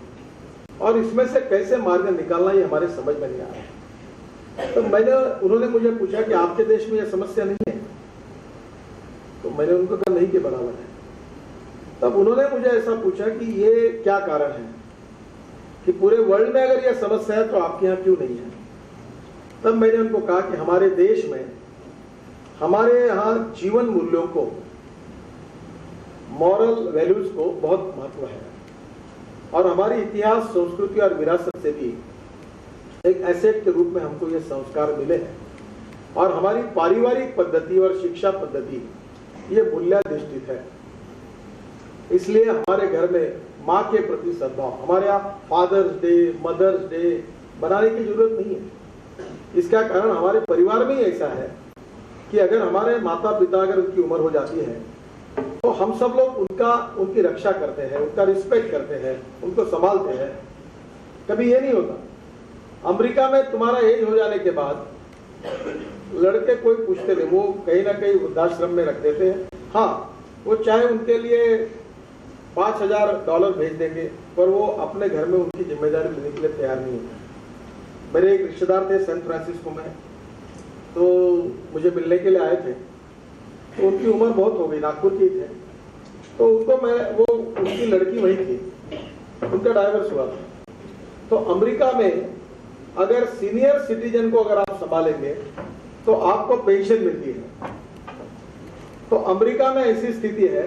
और इसमें से कैसे मार्ग निकालना, ये हमारे समझ में नहीं आ रहा है। तो उन्होंने मुझे पूछा कि आपके देश में यह समस्या नहीं है, तो मैंने उनको कहा नहीं के बराबर है। तब उन्होंने मुझे ऐसा पूछा कि ये क्या कारण है कि पूरे वर्ल्ड में अगर यह समस्या है तो आपके यहाँ क्यों नहीं है। तब मैंने उनको कहा कि हमारे देश में हमारे यहाँ जीवन मूल्यों को, मॉरल वैल्यूज को बहुत महत्व है और हमारी इतिहास, संस्कृति और विरासत से भी एक एसेट के रूप में हमको ये संस्कार मिले हैं और हमारी पारिवारिक पद्धति और शिक्षा पद्धति ये मूल्याधिष्ठित है। इसलिए हमारे घर में माँ के प्रति सद्भाव, हमारे यहाँ फादर्स डे, मदर्स डे बनाने की जरूरत नहीं है। इसका कारण हमारे परिवार में ही ऐसा है कि अगर हमारे माता पिता अगर उनकी उम्र हो जाती है तो हम सब लोग उनकी रक्षा करते हैं, उनका रिस्पेक्ट करते हैं, उनको संभालते हैं। कभी ये नहीं होता। अमेरिका में तुम्हारा एज हो जाने के बाद लड़के कोई पूछते थे, वो कहीं ना कहीं वृद्धाश्रम में रख देते हैं। हाँ, वो चाहे उनके लिए $5,000 भेज देंगे, पर वो अपने घर में उनकी जिम्मेदारी लेने के लिए तैयार नहीं होते। मेरे एक रिश्तेदार थे सैन फ्रांसिस्को में, तो मुझे मिलने के लिए आए थे। तो उनकी उम्र बहुत हो गई, नागपुर के थे। तो उनकी लड़की वही थी, उनका डाइवर्स हुआ था। तो अमेरिका में अगर सीनियर सिटीजन को अगर आप संभालेंगे तो आपको पेंशन मिलती है। तो अमेरिका में ऐसी स्थिति है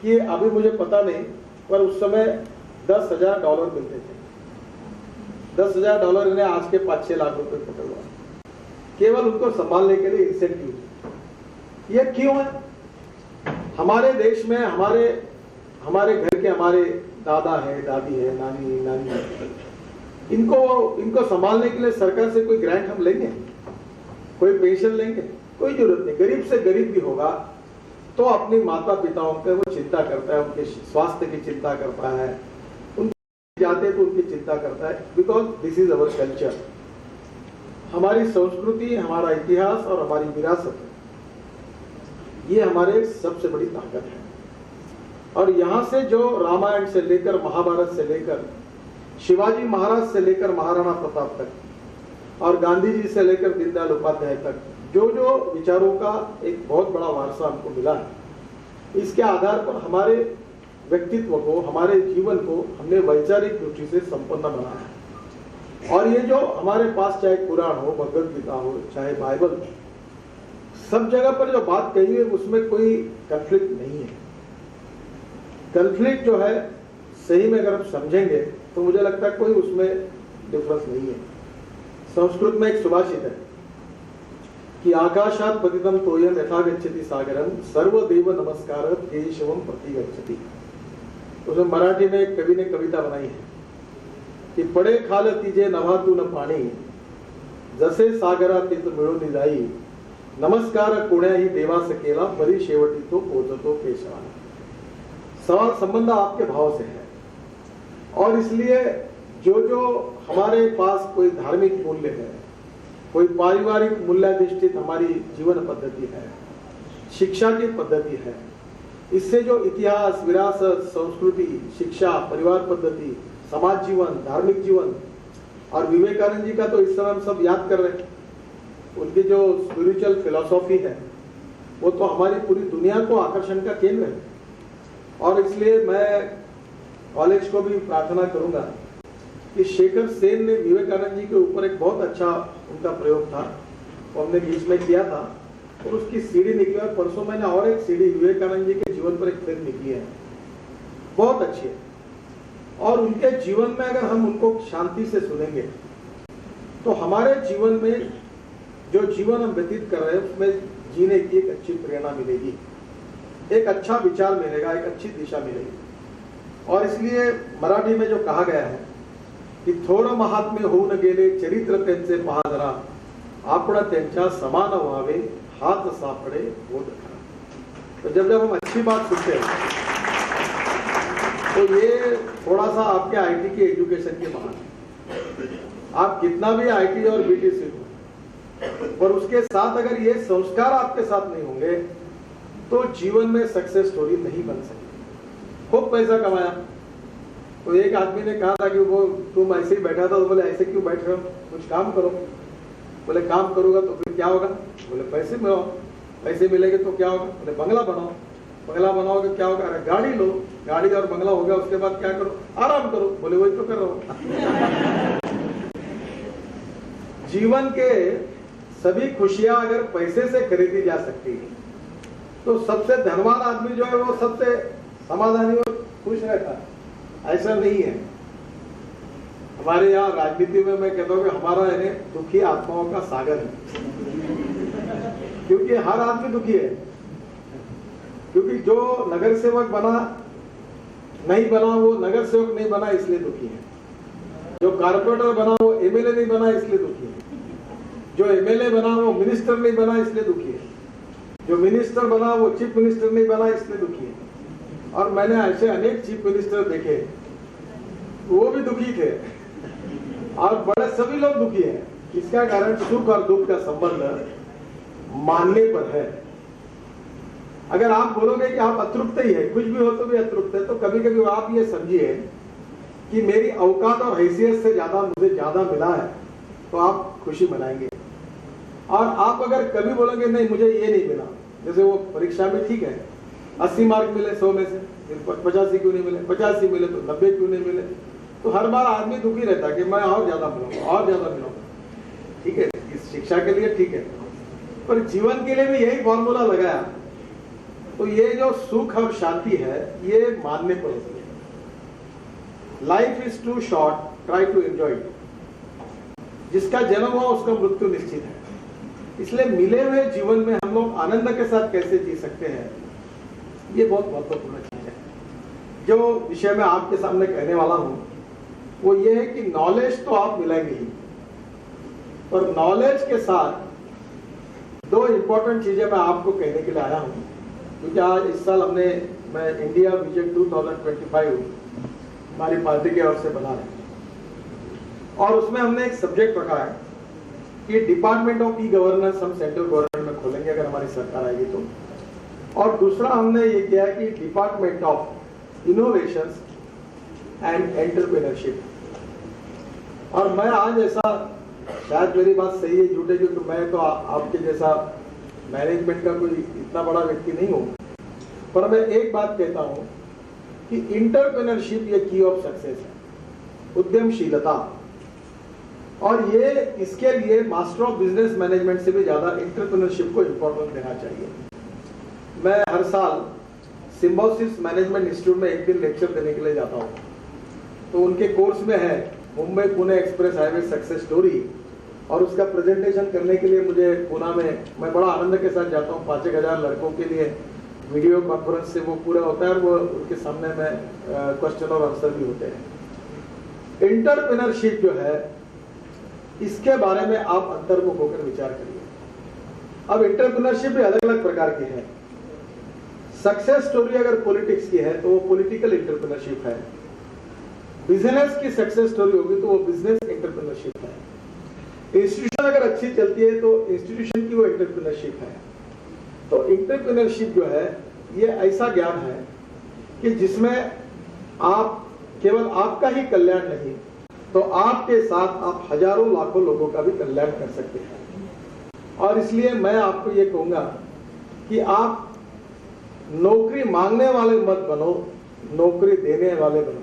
कि अभी मुझे पता नहीं, पर उस समय $10,000 मिलते थे। $10,000 इन्हें आज के 5-6 लाख रुपए पकड़ हुआ, केवल उनको संभालने के लिए इंसेंटिव। ये क्यों है? हमारे देश में हमारे घर के हमारे दादा है, दादी है, नानी है, इनको संभालने के लिए सरकार से कोई ग्रांट हम लेंगे, कोई पेंशन लेंगे? कोई जरूरत नहीं। गरीब से गरीब भी होगा तो अपने माता पिताओं के वो चिंता करता है, उनके स्वास्थ्य की चिंता करता है, उनके जाते तो उनकी चिंता करता है। Because this is our culture, हमारी संस्कृति, हमारा इतिहास और हमारी विरासत है, ये हमारे सबसे बड़ी ताकत है। और यहां से जो रामायण से लेकर महाभारत से लेकर शिवाजी महाराज से लेकर महाराणा प्रताप तक और गांधी जी से लेकर दीनदयाल उपाध्याय तक जो जो विचारों का एक बहुत बड़ा वारसा हमको मिला है, इसके आधार पर हमारे व्यक्तित्व को, हमारे जीवन को हमने वैचारिक दृष्टि से संपन्न बनाया है। और ये जो हमारे पास चाहे कुरान हो, भगवद गीता हो, चाहे बाइबल हो, सब जगह पर जो बात कही है उसमें कोई कंफ्लिक्ट नहीं है। कंफ्लिक्ट जो है सही में अगर आप समझेंगे तो मुझे लगता है कोई उसमें डिफरेंस नहीं है। संस्कृत में एक सुभाषित है कि आकाशात पतितम तोयम यथा गच्छति सागरम सर्वदेव नमस्कार केशवम प्रति गच्छति। उसमें मराठी में एक कवि ने कविता बनाई है कि पडे खाल तिजे नभातून पाणी जसे सागरा तिथ मिळून जाई नमस्कार कोण्याही देवास केला परी शेवटी तो पोचतो केशवाला। सवाल संबंध आपके भाव से है और इसलिए जो हमारे पास कोई धार्मिक मूल्य है, कोई पारिवारिक मूल्याधिष्ठित हमारी जीवन पद्धति है, शिक्षा की पद्धति है, इससे जो इतिहास, विरासत, संस्कृति, शिक्षा, परिवार पद्धति, समाज जीवन, धार्मिक जीवन और विवेकानंद जी का तो इस समय हम सब याद कर रहे हैं। उनकी जो स्पिरिचुअल फिलॉसफी है वो तो हमारी पूरी दुनिया को आकर्षण का केंद्र है। और इसलिए मैं कॉलेज को भी प्रार्थना करूंगा कि शेखर सेन ने विवेकानंद जी के ऊपर एक बहुत अच्छा उनका प्रयोग था, वो हमने बीच में किया था और उसकी सीडी निकली। और परसों मैंने और एक सीडी विवेकानंद जी के जीवन पर एक फिल्म निकली है, बहुत अच्छी है। और उनके जीवन में अगर हम उनको शांति से सुनेंगे तो हमारे जीवन में जो जीवन हम व्यतीत कर रहे हैं उसमें जीने की एक अच्छी प्रेरणा मिलेगी, एक अच्छा विचार मिलेगा, एक अच्छी दिशा मिलेगी। और इसलिए मराठी में जो कहा गया है कि थोर महात्म्य होऊन गेले चरित्र त्यांचे पहा जरा आपण त्यांच्या समान व्हावे हात सापडे बोध करा। तो जब हम अच्छी बात सुनते हैं तो ये थोड़ा सा आपके आईटी के एजुकेशन के बहाने, आप कितना भी आईटी और बीटी सीखो पर उसके साथ अगर ये संस्कार आपके साथ नहीं होंगे तो जीवन में सक्सेस स्टोरी नहीं बन सकती। खूब पैसा कमाया तो एक आदमी ने कहा था कि वो तुम ऐसे ही बैठा था, तो बोले ऐसे क्यों बैठ रहे हो, कुछ काम करो। बोले काम करूंगा तो फिर क्या होगा? बोले पैसे मिलो, पैसे मिलेंगे तो क्या होगा? बोले बंगला बनाओ, बंगला बनाओगे क्या होगा? अरे गाड़ी लो, गाड़ी और बंगला हो गया, उसके बाद क्या करो? आराम करो। बोले वही तो कर रहा हूं। जीवन के सभी खुशियां अगर पैसे से खरीदी जा सकती है तो सबसे धनवान आदमी जो है वो सबसे समाधानी और खुश रहता है। ऐसा नहीं है। हमारे यहाँ राजनीति में मैं कहता हूँ कि हमारा यानी दुखी आत्माओं का सागर है, क्योंकि हर आदमी दुखी है। क्योंकि जो नगर सेवक बना नहीं बना वो नगर सेवक नहीं बना इसलिए दुखी है, जो कारपोरेटर बना वो एमएलए नहीं बना इसलिए दुखी है, जो एमएलए बना वो मिनिस्टर नहीं बना इसलिए दुखी है, जो मिनिस्टर बना वो चीफ मिनिस्टर नहीं बना इसलिए दुखी है। और मैंने ऐसे अनेक चीफ मिनिस्टर देखे, वो भी दुखी थे, और बड़े सभी लोग दुखी हैं। इसका कारण सुख और दुख का संबंध मानने पर है। अगर आप बोलोगे कि आप अतृप्त ही है, कुछ भी हो तो भी अतृप्त है, तो कभी कभी आप ये समझिए कि मेरी औकात और हैसियत से ज्यादा मुझे ज्यादा मिला है, तो आप खुशी मनाएंगे। और आप अगर कभी बोलोगे नहीं मुझे ये नहीं मिला, जैसे वो परीक्षा में ठीक है 80 मार्क मिले 100 में से, 85 क्यों नहीं मिले, 85 मिले तो 90 क्यों नहीं मिले, तो हर बार आदमी दुखी रहता है कि मैं और ज्यादा मिलूंगा और ज्यादा मिलूंगा। ठीक है, इस शिक्षा के लिए ठीक है, पर जीवन के लिए भी यही फॉर्मूला लगाया तो ये जो सुख और शांति है ये मानने पर होती है। Life is too short, try to enjoy it. जिसका जन्म हुआ उसका मृत्यु निश्चित है, इसलिए मिले हुए जीवन में हम लोग आनंद के साथ कैसे जी सकते हैं, ये बहुत महत्वपूर्ण चीज है। जो विषय मैं आपके सामने कहने वाला हूं वो ये है कि नॉलेज तो आप मिलेंगे ही, पर नॉलेज के साथ दो इंपॉर्टेंट चीजें मैं आपको कहने के लिए आया हूं। क्योंकि आज इस साल मैं इंडिया विजन 2025 हमारी पार्टी की ओर से बना रहे हैं, और उसमें हमने एक सब्जेक्ट रखा है कि डिपार्टमेंट ऑफ ई गवर्नेंस हम सेंट्रल गवर्नमेंट में खोलेंगे अगर हमारी सरकार आएगी तो। और दूसरा हमने ये किया है कि department of innovation and entrepreneurship. और मैं आज ऐसा, शायद मेरी बात सही है झूठे, क्योंकि मैं तो आपके जैसा मैनेजमेंट का कोई इतना बड़ा व्यक्ति नहीं हूं, पर मैं एक बात कहता हूं कि एंटरप्रेन्योरशिप ये की ऑफ सक्सेस है, उद्यमशीलता। और ये इसके लिए मास्टर ऑफ बिजनेस मैनेजमेंट से भी ज्यादा एंटरप्रेन्योरशिप को इंपॉर्टेंस देना चाहिए। मैं हर साल सिम्बोसिस मैनेजमेंट इंस्टीट्यूट में एक दिन लेक्चर देने के लिए जाता हूँ, तो उनके कोर्स में है Mumbai Pune express highway success story, और उसका प्रेजेंटेशन करने के लिए मुझे पुणे में मैं बड़ा आनंद के साथ जाता हूँ। 5-1 हजार लड़कों के लिए वीडियो कॉन्फ्रेंस से वो पूरा होता है, और वो उनके सामने में क्वेश्चन और आंसर भी होते हैं। एंटरप्रेन्योरशिप जो है इसके बारे में आप अंतर्मुख होकर विचार करिए। अब एंटरप्रेन्योरशिप भी अलग अलग प्रकार की है। सक्सेस स्टोरी अगर पॉलिटिक्स की है तो वो पॉलिटिकल एंटरप्रेन्योरशिप है, बिजनेस की सक्सेस स्टोरी होगी तो वो बिजनेस एंटरप्रेन्योरशिप है, इंस्टीट्यूशन अगर अच्छी चलती है तो इंस्टीट्यूशन की वो एंटरप्रेन्योरशिप है। तो एंटरप्रेन्योरशिप जो है ये ऐसा ज्ञान है कि जिसमें आप केवल आपका ही कल्याण नहीं तो आपके साथ आप हजारों लाखों लोगों का भी कल्याण कर सकते हैं। और इसलिए मैं आपको ये कहूंगा कि आप नौकरी मांगने वाले मत बनो, नौकरी देने वाले बनो।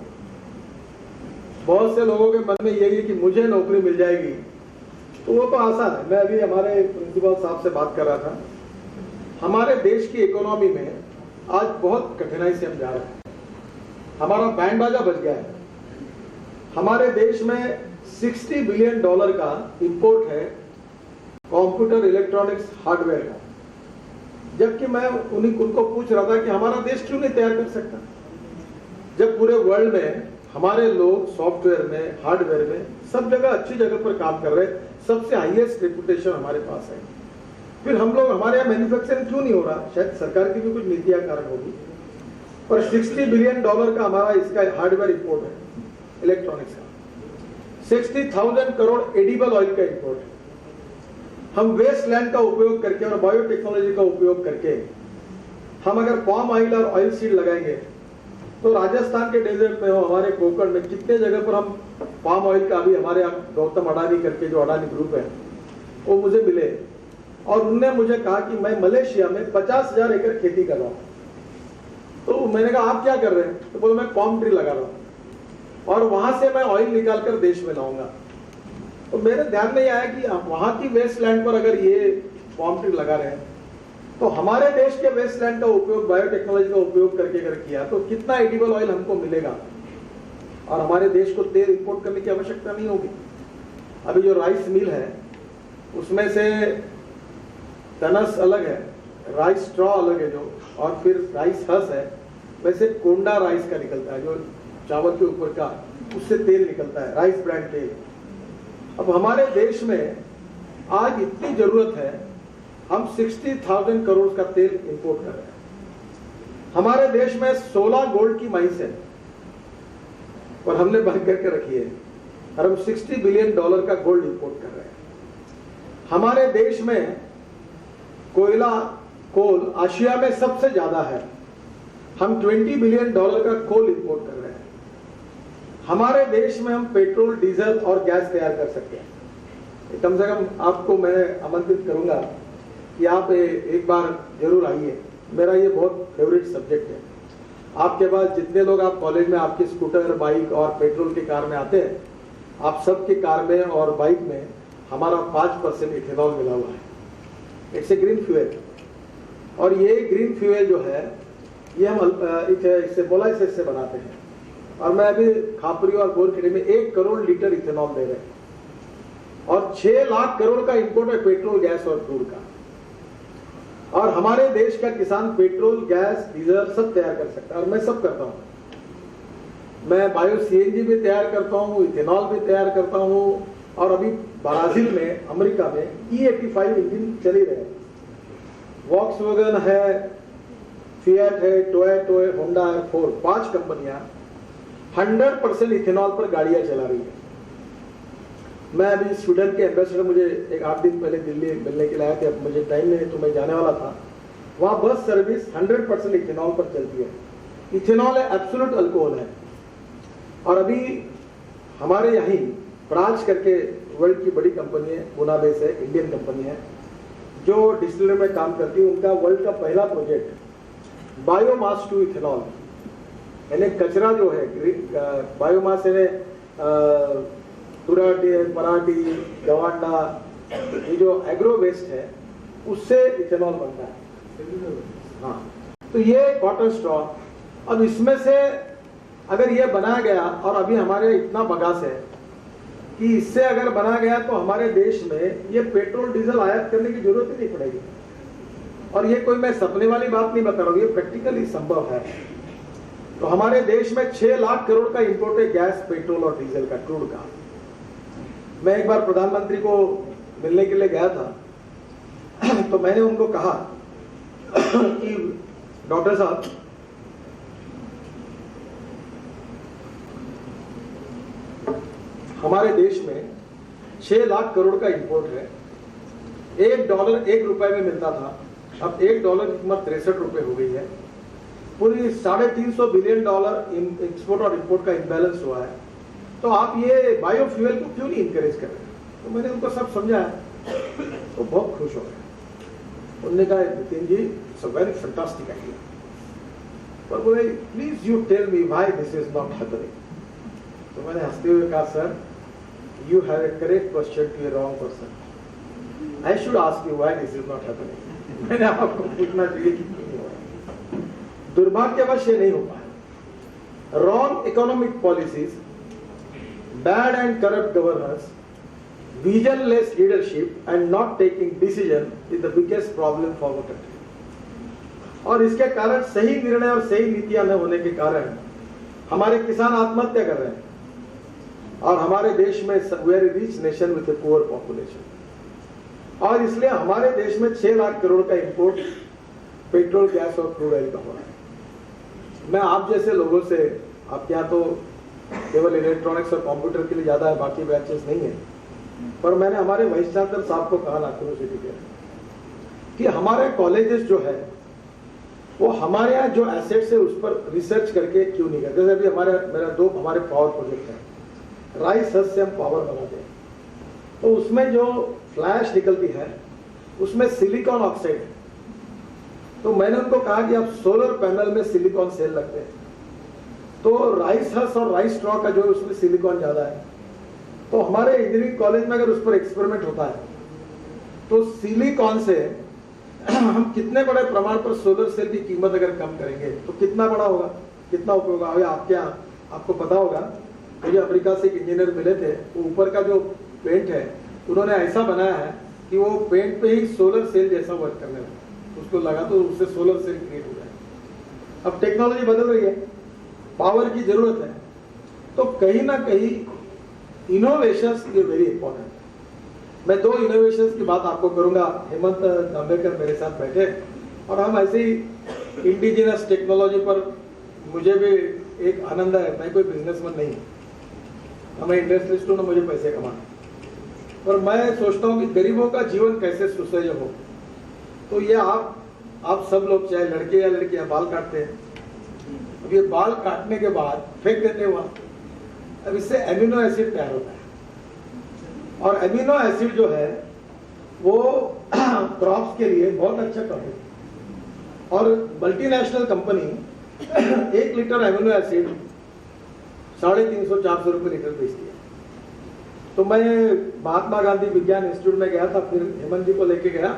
बहुत से लोगों के मन में ये है कि मुझे नौकरी मिल जाएगी, तो वो तो आसान है। मैं अभी हमारे प्रिंसिपल साहब से बात कर रहा था, हमारे देश की इकोनॉमी में आज बहुत कठिनाई से हम जा रहे हैं, हमारा बैंड बाजा बज गया है। हमारे देश में $60 बिलियन का इंपोर्ट है कंप्यूटर इलेक्ट्रॉनिक्स हार्डवेयर का, जबकि मैं उनको पूछ रहा था कि हमारा देश क्यों नहीं तैयार कर सकता, जब पूरे वर्ल्ड में हमारे लोग सॉफ्टवेयर में, हार्डवेयर में, सब जगह अच्छी जगह पर काम कर रहे हैं, सबसे हाईएस्ट रेपुटेशन हमारे पास है। फिर हम लोग, हमारे यहाँ मैन्युफैक्चरिंग क्यों नहीं हो रहा? शायद सरकार की भी कुछ नीतियां कारण होगी, पर $60 बिलियन का हमारा इसका हार्डवेयर इंपोर्ट है इलेक्ट्रॉनिक्स का, 60,000 करोड़ एडिबल ऑयल का इंपोर्ट है। हम वेस्ट लैंड का उपयोग करके और बायोटेक्नोलॉजी का उपयोग करके हम अगर पाम ऑयल और ऑयल सीड लगाएंगे तो राजस्थान के डेजर्ट में हो, हमारे कोकण में कितने जगह पर हम पाम ऑयल का, अभी हमारे यहाँ गौतम अडानी करके जो अडानी ग्रुप है वो मुझे मिले और उनने मुझे कहा कि मैं मलेशिया में 50,000 एकड़ खेती कर रहा हूँ। तो मैंने कहा आप क्या कर रहे हैं? तो बोले मैं पाम ट्री लगा रहा हूँ और वहां से मैं ऑयल निकाल कर देश में लाऊंगा। तो मेरे ध्यान में ये आया कि वहां की वेस्टलैंड पर अगर ये पाम ट्री लगा रहे हैं तो हमारे देश के वेस्टलैंड का उपयोग बायोटेक्नोलॉजी का उपयोग करके अगर किया तो कितना एडिबल ऑयल हमको मिलेगा और हमारे देश को तेल इंपोर्ट करने की आवश्यकता नहीं होगी। अभी जो राइस मिल है उसमें से तनस अलग है, राइस स्ट्रॉ अलग है जो, और फिर राइस हस है, वैसे कोंडा राइस का निकलता है जो चावल के ऊपर का, उससे तेल निकलता है, राइस ब्रांड तेल। अब हमारे देश में आज इतनी जरूरत है, हम 60,000 करोड़ का तेल इंपोर्ट कर रहे हैं। हमारे देश में 16 गोल्ड की माइंस है और हमने बंद करके रखी है और हम $60 बिलियन का गोल्ड इंपोर्ट कर रहे हैं। हमारे देश में कोयला कोल आशिया में सबसे ज्यादा है, हम $20 बिलियन का कोल इंपोर्ट कर रहे हैं। हमारे देश में हम पेट्रोल, डीजल और गैस तैयार कर सकते हैं। कम से कम आपको मैं आमंत्रित करूंगा कि आप एक बार जरूर आइए, मेरा ये बहुत फेवरेट सब्जेक्ट है। आपके पास जितने लोग आप कॉलेज में आपके स्कूटर, बाइक और पेट्रोल की कार में आते हैं, आप सबकी कार में और बाइक में हमारा 5% इथेनॉल मिला हुआ है। इट्स ए ग्रीन फ्यूएल और ये ग्रीन फ्यूएल जो है ये हम इससे मोलाइसिस से बनाते हैं और मैं अभी खापरी और बोरखेड़ी में 1 करोड़ लीटर इथेनॉल दे रहे हैं और 6 लाख करोड़ का इंपोर्ट है पेट्रोल, गैस और क्रूड का। और हमारे देश का किसान पेट्रोल, गैस, डीजल सब तैयार कर सकता है और मैं सब करता हूं। मैं बायो सीएनजी भी तैयार करता हूं, इथेनॉल भी तैयार करता हूं और अभी ब्राजील में, अमेरिका में E85 इंजन चल ही रहे। वॉक्सवैगन है, फिएट है, टोयोटा है, होंडा है, फोर्ड, 5 कंपनियां 100% इथेनॉल पर गाड़ियां चला रही है। मैं अभी स्वीडन के एम्बेसडर मुझे एक 8 दिन पहले दिल्ली मिलने के लिए आया कि अब मुझे टाइम नहीं है तो मैं जाने वाला था। वहां बस सर्विस 100% इथेनॉल पर चलती है। इथेनॉल है एब्सोल्यूट अल्कोहल है। और अभी हमारे यहीं प्राज करके वर्ल्ड की बड़ी कंपनी है, पुणे बेस है, इंडियन कंपनी है जो डिस्टिलरी में काम करती है। उनका वर्ल्ड का पहला प्रोजेक्ट बायोमास टू इथेनॉल, यानी कचरा जो है बायोमास यानी तुराटी, पराठी, गवांडा, ये जो एग्रो वेस्ट है उससे इथेनॉल बनता है। हाँ, तो ये कॉटन स्ट्रॉ, अब इसमें से अगर ये बनाया गया और अभी हमारे इतना बगास है कि इससे अगर बनाया गया तो हमारे देश में ये पेट्रोल, डीजल आयात करने की जरूरत ही नहीं पड़ेगी। और ये कोई मैं सपने वाली बात नहीं बता रहा हूं, ये प्रैक्टिकली संभव है। तो हमारे देश में 6 लाख करोड़ का इंपोर्ट है गैस, पेट्रोल और डीजल का, क्रूड का। मैं एक बार प्रधानमंत्री को मिलने के लिए गया था तो मैंने उनको कहा कि डॉक्टर साहब, हमारे देश में 6 लाख करोड़ का इंपोर्ट है। $1 1 रुपए में मिलता था, अब $1 की कीमत 63 रुपए हो गई है। पूरी $350 बिलियन एक्सपोर्ट और इंपोर्ट का इम्बैलेंस हुआ है। तो आप ये बायोफ्यूल को क्यों नहीं इंकरेज कर रहे? तो मैंने उनको सब समझाया तो बहुत खुश हो गए। उन्होंने कहा Nitin ji, it's a very fantastic idea, पर बोले please you tell me why this is not happening. तो मैंने हंसते हुए कहा, sir you have a correct question to a wrong person. I should ask you why this is not happening. मैंने आपको पूछना चाहिए कि क्यों हो रहा है। दुर्भाग्यवश ये नहीं हो पाया। Wrong economic policies, bad and corrupt governance, visionless leadership and not taking decision is the biggest problem for our country. और इसके कारण सही निर्णय और सही नीतियां न होने के कारण हमारे किसान आत्महत्या कर रहे हैं और हमारे देश में very rich nation with A poor population. और इसलिए हमारे देश में 6 लाख करोड़ का इंपोर्ट पेट्रोल, गैस और क्रूड ऑयल का हो रहा है। मैं आप जैसे लोगों से, आपके यहाँ तो केवल इलेक्ट्रॉनिक्स और कंप्यूटर के लिए ज्यादा है, बाकी बैचेस नहीं है, पर मैंने हमारे वाइस चांसलर साहब को कहा नागपुर यूनिवर्सिटी के कि हमारे कॉलेजेस जो है वो हमारे यहाँ जो एसेट्स है उस पर रिसर्च करके क्यों नहीं करते। जैसे अभी हमारे पावर प्रोजेक्ट है, राइस हस से हम पावर बनाते हैं तो उसमें जो फ्लैश निकलती है उसमें सिलिकॉन ऑक्साइड है। तो मैंने उनको कहा कि आप सोलर पैनल में सिलिकॉन सेल लगते हैं, तो राइस हस और राइस स्ट्रॉ का जो है उसमें सिलिकॉन ज्यादा है। तो हमारे इंजीनियरिंग कॉलेज में अगर उस पर एक्सपेरिमेंट होता है तो सिलिकॉन से हम कितने बड़े प्रमाण पर सोलर सेल की कीमत अगर कम करेंगे तो कितना बड़ा होगा, कितना उपयोग होगा। आपके यहाँ आपको पता होगा, मुझे अमेरिका से एक इंजीनियर मिले थे, वो ऊपर का जो पेंट है उन्होंने ऐसा बनाया है कि वो पेंट पे ही सोलर सेल जैसा वर्क करने लगा, उसको लगा तो उससे सोलर सेल क्रिएट हो जाए। अब टेक्नोलॉजी बदल रही है, पावर की जरूरत है, तो कहीं ना कहीं इनोवेशंस इज वेरी इंपॉर्टेंट। मैं दो इनोवेशंस की बात आपको करूंगा। हेमंत नांबेकर मेरे साथ बैठे और हम ऐसे ही इंडिजिनस टेक्नोलॉजी पर, मुझे भी एक आनंद है, मैं कोई बिजनेसमैन नहीं हूं, मैं इंडस्ट्रियलिस्ट हूं, मुझे पैसे कमाना, पर मैं सोचता हूं कि गरीबों का जीवन कैसे सुसह्य हो। तो ये आप सब लोग, चाहे लड़के या लड़कियां, बाल काटते हैं, अब ये बाल काटने के बाद फेंक देते हुआ, अब इससे एमिनो एसिड तैयार होता है और एमिनो एसिड जो है वो क्रॉप्स के लिए बहुत अच्छा काम है। और multinational company 1 litre amino acid 350-400 रुपए लीटर बेचती है। तो मैं महात्मा गांधी विज्ञान इंस्टीट्यूट में गया था, फिर हेमंत जी को लेके गया,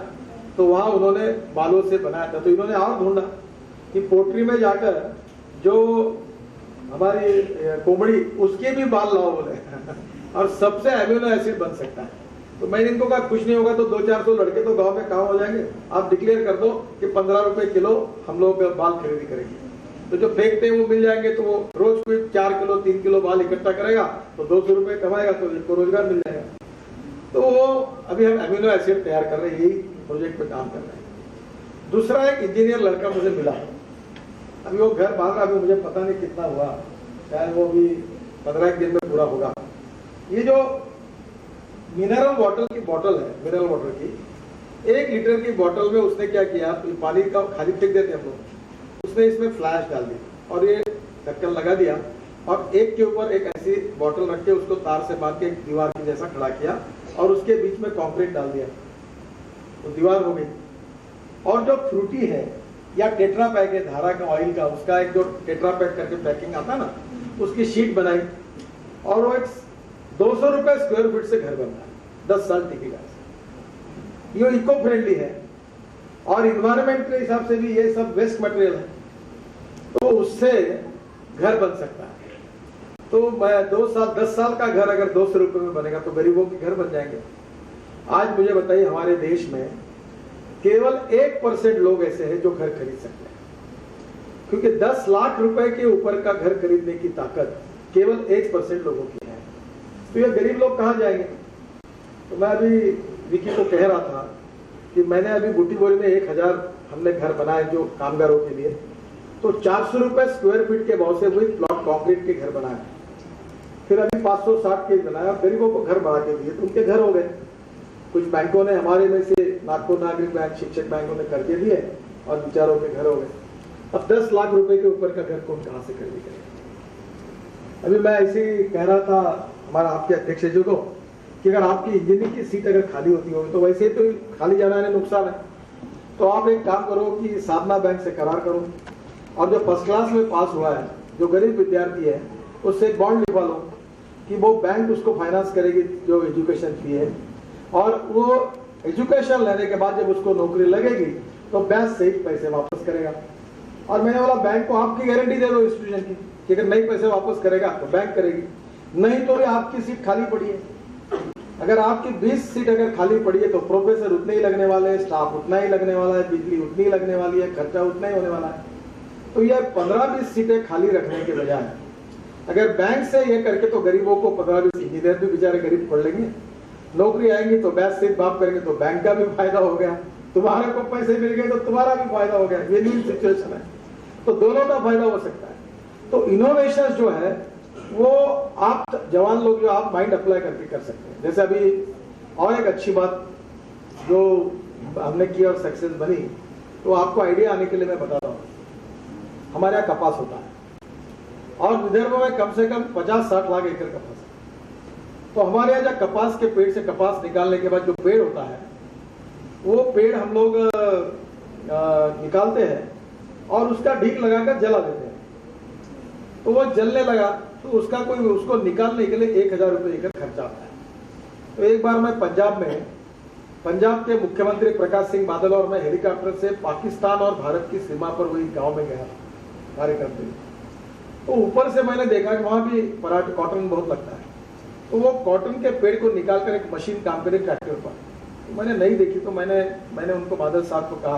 तो वहां उन्होंने बालों से बनाया था। तो इन्होंने और ढूंढा कि पोट्री में जाकर जो हमारी कोमड़ी, उसके भी बाल लाओ बोले और सबसे एमिनो एसिड बन सकता है। तो मैंने इनको कहा कुछ नहीं होगा तो 200-400 लड़के तो गांव में काम हो जाएंगे, आप डिक्लेयर कर दो कि 15 रुपए किलो हम लोग बाल खरीदी करेंगे। तो जो फेंकते हैं वो मिल जाएंगे, तो वो रोज कोई 4 किलो 3 किलो बाल इकट्ठा करेगा तो 200 रुपए कमाएगा, तो इनको रोजगार मिल जाएगा। तो वो अभी हम एमिनो एसिड तैयार कर रहे हैं, यही प्रोजेक्ट पे काम कर रहे हैं। दूसरा एक इंजीनियर लड़का मुझे मिला, अभी वो घर बांध रहा, अभी मुझे पता नहीं कितना हुआ, शायद वो भी 15 दिन में पूरा होगा। ये जो मिनरल वाटर की बोतल है, मिनरल वाटर की 1 लीटर की बोतल में उसने क्या किया, पानी का खाली फेंक देते हम लोग, उसने इसमें फ्लैश डाल दी और ये ढक्कन लगा दिया और एक के ऊपर एक ऐसी बोतल रख के उसको तार से बांध के एक दीवार की जैसा खड़ा किया और उसके बीच में कंक्रीट डाल दिया, तो दीवार हो गई। और जो फ्रूटी है या टेट्रा पैक है धारा का ऑयल का, उसका एक जो टेट्रा पैक करके पैकिंग आता ना, उसकी शीट बनाई और वो एक 200 रुपए स्क्वायर फीट से घर बनता है, 10 साल टिकेगा। ये इको फ्रेंडली है और इन्वायरमेंट के हिसाब से भी ये सब वेस्ट मटेरियल है, तो उससे घर बन सकता है। तो 10 साल का घर अगर 200 रुपए में बनेगा तो गरीबों के घर बन जाएंगे। आज मुझे बताइए, हमारे देश में केवल 1% लोग ऐसे हैं जो घर खरीद सकते हैं, क्योंकि 10 लाख रुपए के ऊपर का घर खरीदने की ताकत केवल 1% लोगों की है। तो ये गरीब लोग कहां जाएंगे? तो मैं अभी विकी को कह रहा था कि मैंने अभी बुटीबोरी में 1000 हमने घर बनाए जो कामगारों के लिए, तो 400 रुपए स्क्वायर फीट के भाव से वही प्लॉट कॉन्क्रीट के घर बनाए। फिर अभी 560 के बनाया, गरीबों को घर बना के दिए तो उनके घर हो गए। कुछ बैंकों ने, हमारे में से नागपुर नागरिक बैंक, शिक्षक बैंकों ने कर्जे दिए और बेचारों के घर हो गए। अब 10 लाख रुपए के ऊपर का घर कौन कहां से खरीद करेगा? अभी मैं ऐसे ही कह रहा था हमारा आपके अध्यक्ष जी को कि अगर आपकी इंजीनियरिंग की सीट अगर खाली होती होगी तो वैसे तो खाली जाना है नुकसान है, तो आप एक काम करो कि साधना बैंक से करार करो और जो फर्स्ट क्लास में पास हुआ है, जो गरीब विद्यार्थी है, उससे बॉन्ड लिखवा लो कि वो बैंक उसको फाइनेंस करेगी जो एजुकेशन फी है, और वो एजुकेशन लेने के बाद जब उसको नौकरी लगेगी तो ब्याज सहित पैसे वापस करेगा। और मैंने बोला बैंक को आपकी गारंटी दे दो इंस्टीट्यूशन की कि अगर नहीं पैसे वापस करेगा तो बैंक करेगी, नहीं तो भी आपकी सीट खाली पड़ी है। अगर आपकी 20 सीट अगर खाली पड़ी है तो प्रोफेसर उतने ही लगने वाले हैं, स्टाफ उतना ही लगने वाला है, बिजली उतनी ही लगने वाली है, खर्चा उतना ही होने वाला है। तो ये 15-20 सीटें खाली रखने के बजाय अगर बैंक से ये करके, तो गरीबों को 15-20 इंजीनियर भी बेचारे गरीब पढ़ लेंगे, नौकरी आएंगी तो ब्याज सहित माफ करेंगे, तो बैंक का भी फायदा हो गया, तुम्हारे को पैसे मिल गए तो तुम्हारा भी फायदा हो गया। विन विन सिचुएशन है, तो दोनों का फायदा हो सकता है। तो इनोवेशन जो है वो आप जवान लोग जो आप माइंड अप्लाई करके कर सकते हैं। जैसे अभी और एक अच्छी बात जो हमने की और सक्सेस बनी, तो आपको आइडिया आने के लिए मैं बताता हूँ। हमारे यहाँ कपास होता है और विदर्भ में कम से कम 50-60 लाख एकड़ कपास है। तो हमारे यहाँ जो कपास के पेड़ से कपास निकालने के बाद जो पेड़ होता है वो पेड़ हम लोग निकालते हैं और उसका ढीक लगाकर जला देते हैं। तो वो जलने लगा तो उसको निकालने के लिए 1000 रुपये एकड़ खर्चा आता है। तो एक बार मैं पंजाब के मुख्यमंत्री प्रकाश सिंह बादल और मैं हेलीकॉप्टर से पाकिस्तान और भारत की सीमा पर हुई गांव में गया कार्य करते हुए। तो ऊपर से मैंने देखा कि वहां भी पराठ कॉटन बहुत लगता है। तो वो कॉटन के पेड़ को निकालकर एक मशीन काम करे ट्रैक्टर पर। तो मैंने नहीं देखी तो मैंने उनको बादल साहब को कहा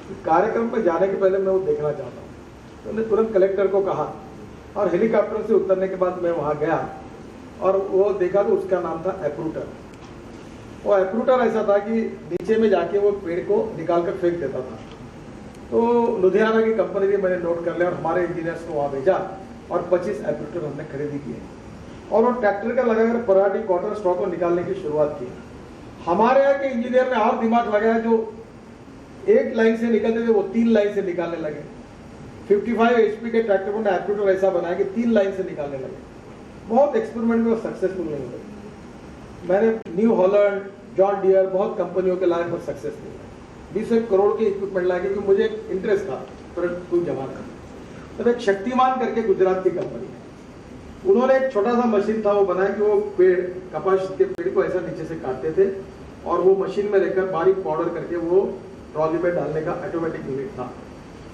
कि कार्यक्रम पर जाने के पहले मैं वो देखना चाहता हूँ। तो उन्होंने तुरंत कलेक्टर को कहा और हेलीकॉप्टर से उतरने के बाद मैं वहाँ गया और वो देखा तो उसका नाम था एप्रूटर। वो एप्रूटर ऐसा था कि नीचे में जाके वो पेड़ को निकाल कर फेंक देता था। तो लुधियाना की कंपनी थी, मैंने नोट कर लिया और हमारे इंजीनियर्स को वहाँ भेजा और 25 एप्रूटर हमने खरीदी किए और वो ट्रैक्टर का लगाकर पराठी कॉटन स्टॉक को निकालने की शुरुआत की। हमारे यहाँ के इंजीनियर ने और दिमाग लगाया, जो एक लाइन से निकलते थे वो 3 लाइन से निकालने लगे। 55 HP के ट्रैक्टर को एप्रूटर ऐसा बनाया कि 3 लाइन से निकालने लगे। बहुत एक्सपेरिमेंट में सक्सेसफुल नहीं हुए। मैंने न्यू हॉलैंड, जॉन डियर बहुत कंपनियों के लाए पर सक्सेस नहीं हुआ। 20 करोड़ के इक्विपमेंट लाए क्योंकि मुझे इंटरेस्ट था पर कोई जमा कर। तब एक शक्तिमान करके गुजरात की कंपनी है, उन्होंने एक छोटा सा मशीन था वो बनाया कि वो पेड़ कपास के पेड़ को ऐसा नीचे से काटते थे और वो मशीन में लेकर बारीक पाउडर करके वो ट्रॉली पे डालने का ऑटोमेटिक यूनिट था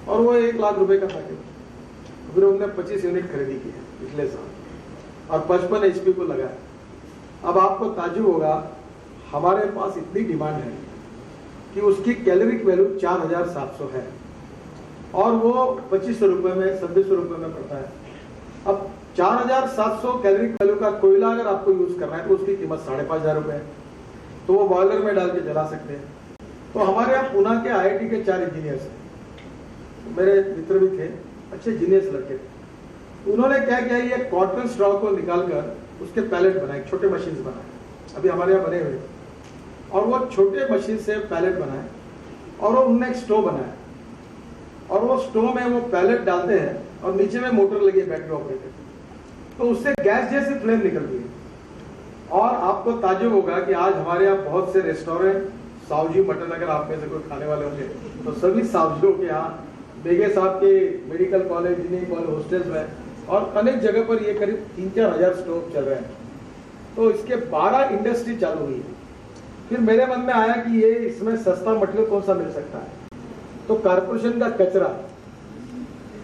और वो 1 लाख रुपए का था। फिर उन्होंने 25 यूनिट खरीदी की है पिछले साल और 55 HP को लगाया। अब आपको ताज्जुब होगा, हमारे पास इतनी डिमांड है कि उसकी कैलोरिक वैल्यू 4700 है और वो 2500 रुपये में 2600 रुपये में पड़ता है। अब 4700 कैलोरिक वैल्यू का कोयला अगर आपको यूज करना है तो उसकी कीमत 5500 रुपये है। तो वो बॉयलर में डाल के जला सकते हैं। तो हमारे यहाँ पुणे के IIT के 4 इंजीनियर्स हैं, मेरे मित्र भी थे, अच्छे जीनियस लड़के थे। उन्होंने क्या किया, ये कॉटन स्ट्रॉ को निकालकर उसके पैलेट बनाए, छोटे मशीन बनाए, अभी हमारे यहाँ बने हुए। और वो छोटे मशीन से पैलेट बनाए और वो उन्होंने एक स्टोव बनाया और वो स्टोव में वो पैलेट डालते हैं और नीचे में मोटर लगी है बैटरी ऑपरेटेड, तो उससे गैस जैसी फ्लेम निकलती है। और आपको ताज्जुब होगा कि आज हमारे यहाँ बहुत से रेस्टोरेंट, सावजी मटन अगर आप में से कोई खाने वाले होंगे तो सभी सावजियों के यहाँ, बेगे साहब के medical college, engineering college, hostels में और अनेक जगह पर ये करीब 3-4 हजार स्टोव चल रहे हैं। तो इसके 12 इंडस्ट्री चालू हुई है। फिर मेरे मन में आया कि ये इसमें सस्ता मटेरियल कौन सा मिल सकता है, तो कारपोरेशन का कचरा,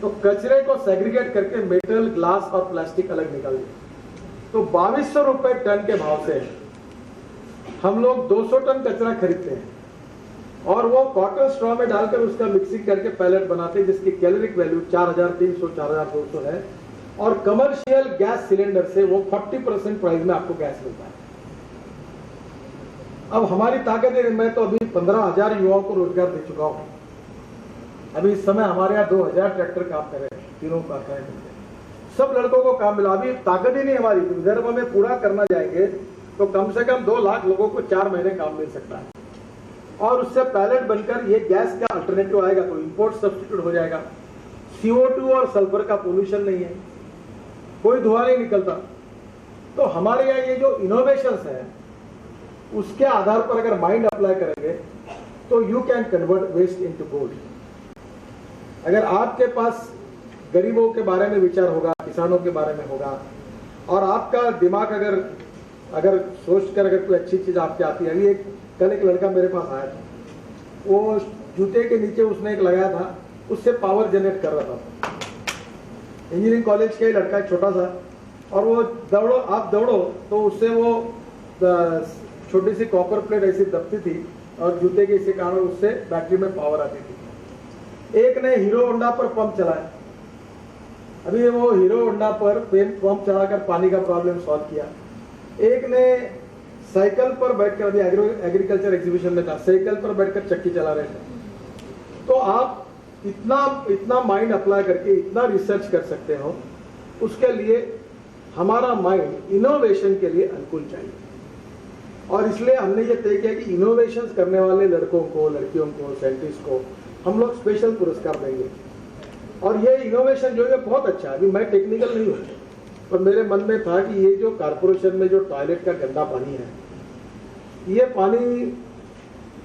तो कचरे को सेग्रीगेट करके मेटल, ग्लास और प्लास्टिक अलग निकाल दिया। तो 2200 रुपए टन के भाव से हम लोग 200 टन कचरा खरीदते हैं और वो कॉटन स्ट्रॉ में डालकर उसका मिक्सिंग करके पैलेट बनाते हैं जिसकी कैलोरिक वैल्यू 4300 4200 है। और कमर्शियल गैस सिलेंडर से वो 40% प्राइस में आपको गैस मिलता है। अब हमारी ताकत है, मैं तो अभी 15,000 युवाओं को रोजगार दे चुका हूं। अभी इस समय हमारे यहाँ 2000 ट्रैक्टर काम कर रहे हैं, तीनों कारखाने मिलकर, सब लड़कों को काम मिला। अभी ताकत ही नहीं हमारी, रिजर्व में पूरा करना जाएंगे तो कम से कम 2 लाख लोगों को 4 महीने काम मिल सकता है। और उससे पैलेट बनकर ये गैस का अल्टरनेटिव आएगा तो इंपोर्ट सब्स्टिट्यूट हो जाएगा। CO2 और सल्फर का पोल्यूशन नहीं है, कोई धुआं नहीं निकलता। तो हमारे यहाँ ये जो इनोवेशंस है उसके आधार पर अगर माइंड अप्लाई करेंगे तो you can convert waste into gold. अगर आपके पास गरीबों के बारे में विचार होगा, किसानों के बारे में होगा और आपका दिमाग अगर सोचकर अगर कोई अच्छी चीज आपके आती है। अभी कल एक लड़का मेरे पास आया था, वो जूते के नीचे उसने एक लगाया था, उससे पावर जनरेट कर रहा था। इंजीनियरिंग कॉलेज का ही लड़का है, छोटा सा, और वो आप दौड़ो तो उससे वो छोटी सी कॉपर प्लेट ऐसी दबती थी और जूते के इसी कारण उससे बैटरी में पावर आती थी। एक ने हीरो होंडा पर पंप चलाया, अभी वो हीरो होंडा पर पंप चलाकर पानी का प्रॉब्लम सॉल्व किया। एक ने साइकिल पर बैठकर, अभी एग्रीकल्चर एग्जीबिशन में था, साइकिल पर बैठकर चक्की चला रहे थे। तो आप इतना माइंड अप्लाई करके इतना रिसर्च कर सकते हो, उसके लिए हमारा माइंड इनोवेशन के लिए अनुकूल चाहिए। और इसलिए हमने ये तय किया कि इनोवेशन करने वाले लड़कों को, लड़कियों को, साइंटिस्ट को हम लोग स्पेशल पुरस्कार देंगे। और ये इनोवेशन जो है बहुत अच्छा है। अभी मैं टेक्निकल नहीं हूँ, पर मेरे मन में था कि ये जो कारपोरेशन में जो टॉयलेट का गंदा पानी है, ये पानी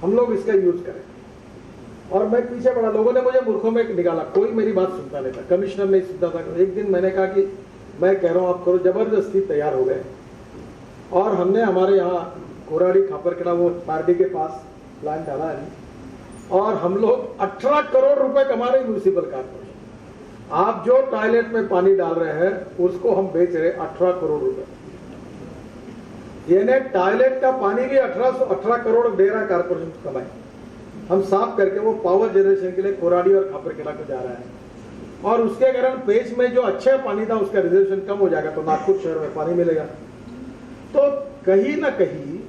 हम लोग इसका यूज करें। और मैं पीछे पड़ा, लोगों ने मुझे मूर्खों में निकाला, कोई मेरी बात सुनता नहीं था, कमिश्नर नहीं सुनता था। एक दिन मैंने कहा कि मैं कह रहा हूँ आप करो, जबरदस्ती तैयार हो गए। और हमने हमारे यहाँ कोराड़ी खापरखेड़ा वो पार्टी के पास प्लांट डाला है, और हम लोग 18 करोड़ रुपए कमा रहे म्यूनिसिपल कारपोरेशन। आप जो टॉयलेट में पानी डाल रहे हैं उसको हम बेच रहे 18 करोड़ रुपए, यानी टॉयलेट का पानी भी 18 करोड़ दे रहा कारपोरेशन कमाए। हम साफ करके वो पावर जनरेशन के लिए कोराड़ी और खापरखेड़ा को जा रहा है, और उसके कारण पेज में जो अच्छा पानी था उसका रिजर्वेशन कम हो जाएगा, तो नागपुर शहर में पानी मिलेगा। तो कहीं ना कहीं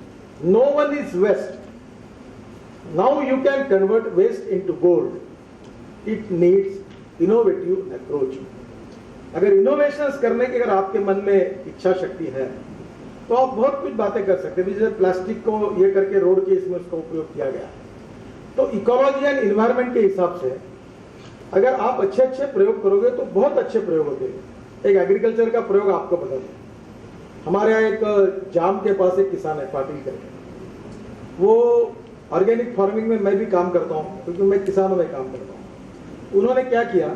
no one is waste. Now you can convert waste into gold. It needs innovative approach. अगर इनोवेशंस करने की अगर आपके मन में इच्छा शक्ति है तो आप बहुत कुछ बातें कर सकते हैं। जैसे प्लास्टिक को ये करके रोड के इसमें उसका उपयोग किया गया, तो इकोलॉजी एंड इन्वायरमेंट के हिसाब से अगर आप अच्छे अच्छे प्रयोग करोगे तो बहुत अच्छे प्रयोग होते हैं। एक एग्रीकल्चर का प्रयोग आपको बता दें, हमारे यहाँ एक जाम के पास एक किसान है पाटिल करके, वो ऑर्गेनिक फार्मिंग में मैं भी काम करता हूँ क्योंकि मैं किसानों में काम करता हूँ। उन्होंने क्या किया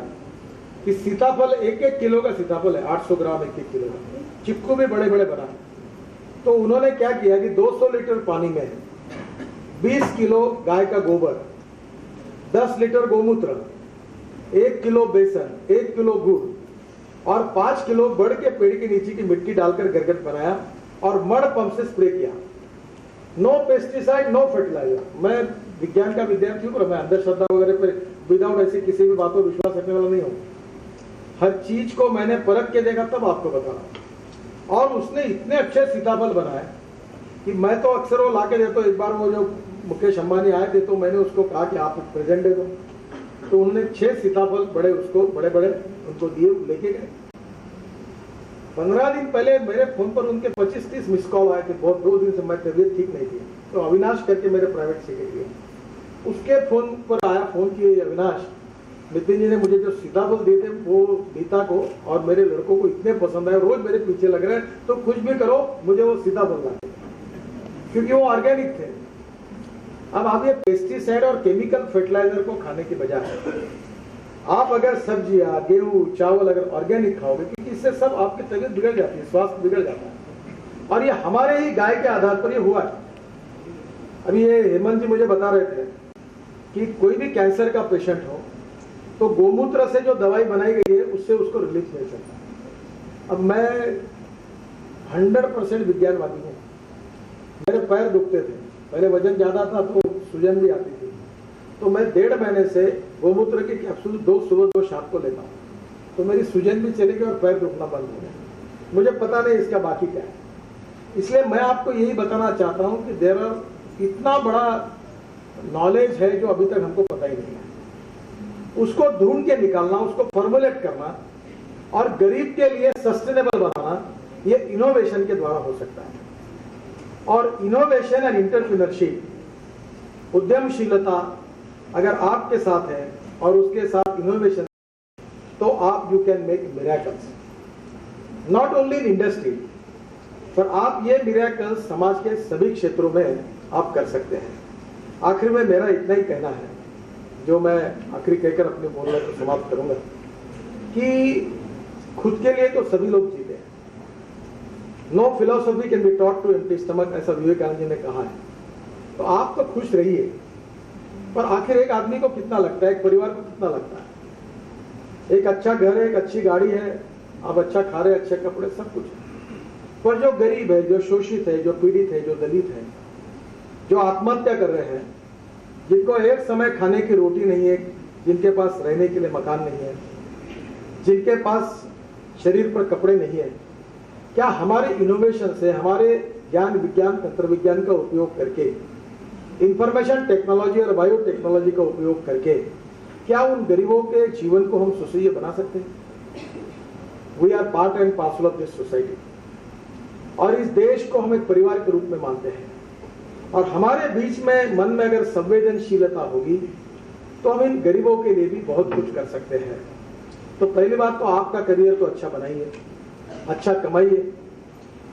कि सीताफल 1-1 किलो का सीताफल है, 800 ग्राम 1-1 किलो का, चिक्कू भी बड़े बड़े बना। तो उन्होंने क्या किया कि 200 लीटर पानी में 20 किलो गाय का गोबर, 10 लीटर गोमूत्र, 1 किलो बेसन, 1 किलो गुड़ और 5 किलो बड़ के पेड़ के नीचे की मिट्टी डालकर गरगट बनाया और मड पंप से स्प्रे किया। No pesticide, no fertiliser. मैं विज्ञान का विद्यार्थी हूँ, पर मैं अंधश्रद्धा वगैरह पर विदाउट ऐसी किसी भी बात पर विश्वास रखने वाला नहीं हूँ। हर चीज को मैंने परख के देखा तब आपको बता रहा। और उसने इतने अच्छे सीताफल बनाए कि मैं तो अक्सर वो लाके देता हूँ। एक बार वो जो मुकेश अंबानी आए थे तो मैंने उसको कहा कि आप प्रेजेंट दे दो, तो उन्होंने 6 सीताफल बड़े उसको बड़े बड़े उनको दिए, लेके गए। 15 दिन पहले मेरे फोन पर उनके 25-30 मिस कॉल आए थे। बहुत 2 दिन से मैं तबीयत ठीक नहीं थी, तो अविनाश करके मेरे प्राइवेट सेक्रेटरी, उसके फोन पर आया, फोन किए, अविनाश नितिन जी ने मुझे जो सीताफल दिए थे वो नीता को और मेरे लड़कों को इतने पसंद आए, रोज मेरे पीछे लग रहे हैं, तो कुछ भी करो मुझे वो सीताफल ला, क्योंकि वो ऑर्गेनिक थे। अब आप ये पेस्टिसाइड और केमिकल फर्टिलाइजर को खाने के बजाय आप अगर सब्जियां, गेहूं, चावल अगर ऑर्गेनिक खाओगे, क्योंकि इससे सब आपकी तबीयत बिगड़ जाती है, स्वास्थ्य बिगड़ जाता है। और ये हमारे ही गाय के आधार पर ये हुआ है। अभी ये हेमंत जी मुझे बता रहे थे कि कोई भी कैंसर का पेशेंट हो तो गोमूत्र से जो दवाई बनाई गई है उससे उसको रिलीफ मिल सकता है। अब मैं 100% विज्ञानवादी हूँ। मेरे पैर दुखते थे, पहले वजन ज्यादा था तो सूजन भी आती थी, तो मैं 1.5 महीने से गोमूत्र के कैप्सूल 2 सुबह 2 शाम को लेता हूँ, तो मेरी सूजन भी चली गई और पैर दुखना बंद हो गया। मुझे पता नहीं इसका बाकी क्या है, इसलिए मैं आपको यही बताना चाहता हूँ कि देयर आर इतना बड़ा नॉलेज है जो अभी तक हमको पता ही नहीं है। उसको ढूंढ के निकालना, उसको फॉर्मुलेट करना और गरीब के लिए सस्टेनेबल बनाना, ये इनोवेशन के द्वारा हो सकता है। और इनोवेशन एंड एंटरप्रेन्योरशिप, उद्यमशीलता अगर आपके साथ है और उसके साथ इनोवेशन, तो आप you can make miracles, not only in industry, पर आप ये मिरेकल्स समाज के सभी क्षेत्रों में आप कर सकते हैं। आखिर में मेरा इतना ही कहना है, जो मैं आखिरी कहकर अपने बोलने को समाप्त करूंगा, कि खुद के लिए तो सभी लोग जीते हैं। No philosophy can be taught to empty stomach, ऐसा विवेकानंद जी ने कहा है। तो आप तो खुश रहिए, पर आखिर एक आदमी को कितना लगता है, एक परिवार को कितना लगता है? एक अच्छा घर है, एक अच्छी गाड़ी है, आप अच्छा खा रहे, अच्छे कपड़े, सब कुछ है। पर जो गरीब है, जो शोषित है, जो पीड़ित है, जो दलित है, जो आत्महत्या कर रहे हैं, जिनको एक समय खाने की रोटी नहीं है, जिनके पास रहने के लिए मकान नहीं है, जिनके पास शरीर पर कपड़े नहीं है, क्या हमारे इनोवेशन से, हमारे ज्ञान विज्ञान तंत्र विज्ञान का उपयोग करके, इंफॉर्मेशन टेक्नोलॉजी और बायोटेक्नोलॉजी का उपयोग करके, क्या उन गरीबों के जीवन को हम सुसह्य बना सकते हैं? We are part and parcel of this society, और इस देश को हम एक परिवार के रूप में मानते हैं। और हमारे बीच में मन में अगर संवेदनशीलता होगी तो हम इन गरीबों के लिए भी बहुत कुछ कर सकते हैं। तो पहली बात तो आपका करियर तो अच्छा बनाइए, अच्छा कमाइए,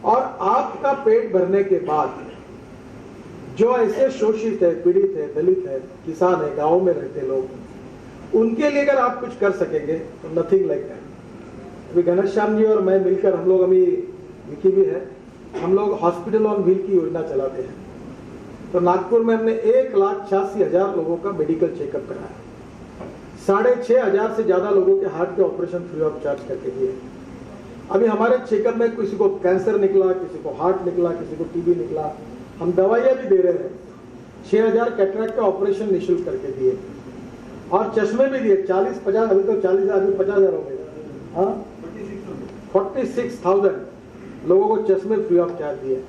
और आपका पेट भरने के बाद जो ऐसे शोषित है, पीड़ित है, दलित है, किसान है, गांव में रहते लोग, उनके लिए अगर आप कुछ कर सकेंगे तो नथिंग लाइक दैट। अभी घनश्याम जी और मैं मिलकर, हम लोग अभी विकी भी है, हम लोग हॉस्पिटल ऑन व्हील की योजना चलाते हैं। तो नागपुर में हमने 1,86,000 लोगों का मेडिकल चेकअप कराया, 6,500 से ज्यादा लोगों के हार्ट के ऑपरेशन फ्री ऑफ चार्ज करके दिए। अभी हमारे चेकअप में किसी को कैंसर निकला, किसी को हार्ट निकला, किसी को टीबी निकला, हम दवाइयां भी दे रहे हैं। 6,000 कैटरेक्ट का ऑपरेशन निःशुल्क करके दिए, और चश्मे भी दिए 40-50, अभी तो 40, अभी 50,000 हो गए। हाँ, 46,000 लोगों को चश्मे फ्री ऑफ चार्ज दिए।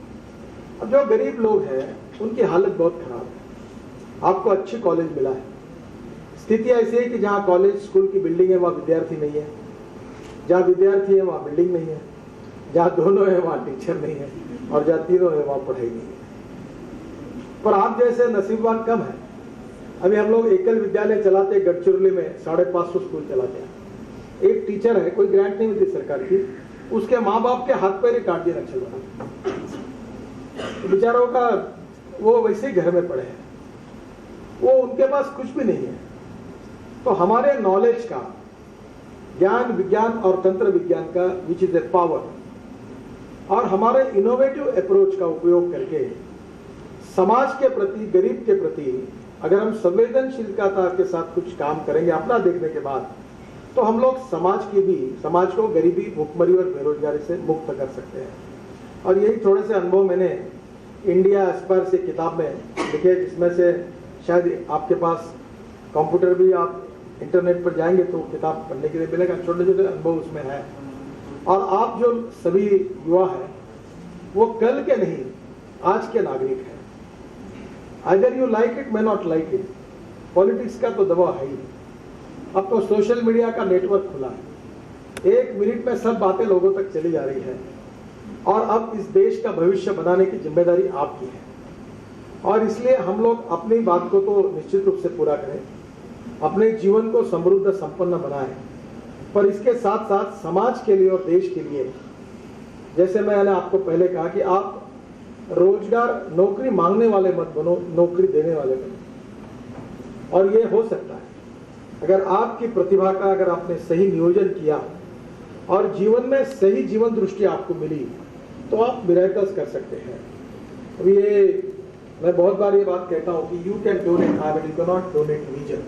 अब जो गरीब लोग हैं उनकी हालत बहुत खराब है। आपको अच्छी कॉलेज मिला है, स्थिति ऐसी है कि जहाँ कॉलेज स्कूल की बिल्डिंग है वहाँ विद्यार्थी नहीं है, जहाँ विद्यार्थी है वहाँ बिल्डिंग नहीं है, जहाँ दोनों है वहाँ टीचर नहीं है, और जहाँ तीनों है वहाँ पढ़ाई नहीं है। पर आप जैसे नसीबवान कम है। अभी हम लोग एकल विद्यालय चलाते, गढ़चिरौली में 550 स्कूल चलाते हैं। एक टीचर है, कोई ग्रांट नहीं मिलती सरकार की, उसके माँ बाप के हाथ पैर ही काट दिए नक्सल वाला। तो बेचारों का वो वैसे ही घर में पड़े हैं, वो उनके पास कुछ भी नहीं है। तो हमारे नॉलेज का, ज्ञान विज्ञान और तंत्र विज्ञान का, विच इज ए पावर, और हमारे इनोवेटिव अप्रोच का उपयोग करके समाज के प्रति, गरीब के प्रति अगर हम संवेदनशीलता के साथ कुछ काम करेंगे अपना देखने के बाद, तो हम लोग समाज को गरीबी, भुखमरी और बेरोजगारी से मुक्त कर सकते हैं। और यही थोड़े से अनुभव मैंने इंडिया एस्पायर से किताब में लिखे, जिसमें से शायद आपके पास कंप्यूटर भी, आप इंटरनेट पर जाएंगे तो किताब पढ़ने के लिए मिलेगा, छोटे छोटे अनुभव उसमें है। और आप जो सभी युवा हैं वो कल के नहीं आज के नागरिक हैं। Either you like it, may not like it, politics का तो दबाव है ही। अब तो सोशल मीडिया का नेटवर्क खुला है, 1 मिनट में सब बातें लोगों तक चली जा रही है, और अब इस देश का भविष्य बनाने की जिम्मेदारी आपकी है। और इसलिए हम लोग अपनी बात को तो निश्चित रूप से पूरा करें, अपने जीवन को समृद्ध संपन्न बनाएं, पर इसके साथ साथ समाज के लिए और देश के लिए, जैसे मैंने आपको पहले कहा कि आप रोजगार, नौकरी मांगने वाले मत बनो, नौकरी देने वाले बनो। और ये हो सकता है अगर आपकी प्रतिभा का, अगर आपने सही नियोजन किया और जीवन में सही जीवन दृष्टि आपको मिली, तो आप मिरेकल्स कर सकते हैं। अब ये मैं बहुत बार ये बात कहता हूं कि you can donate I, but you can not donate vision.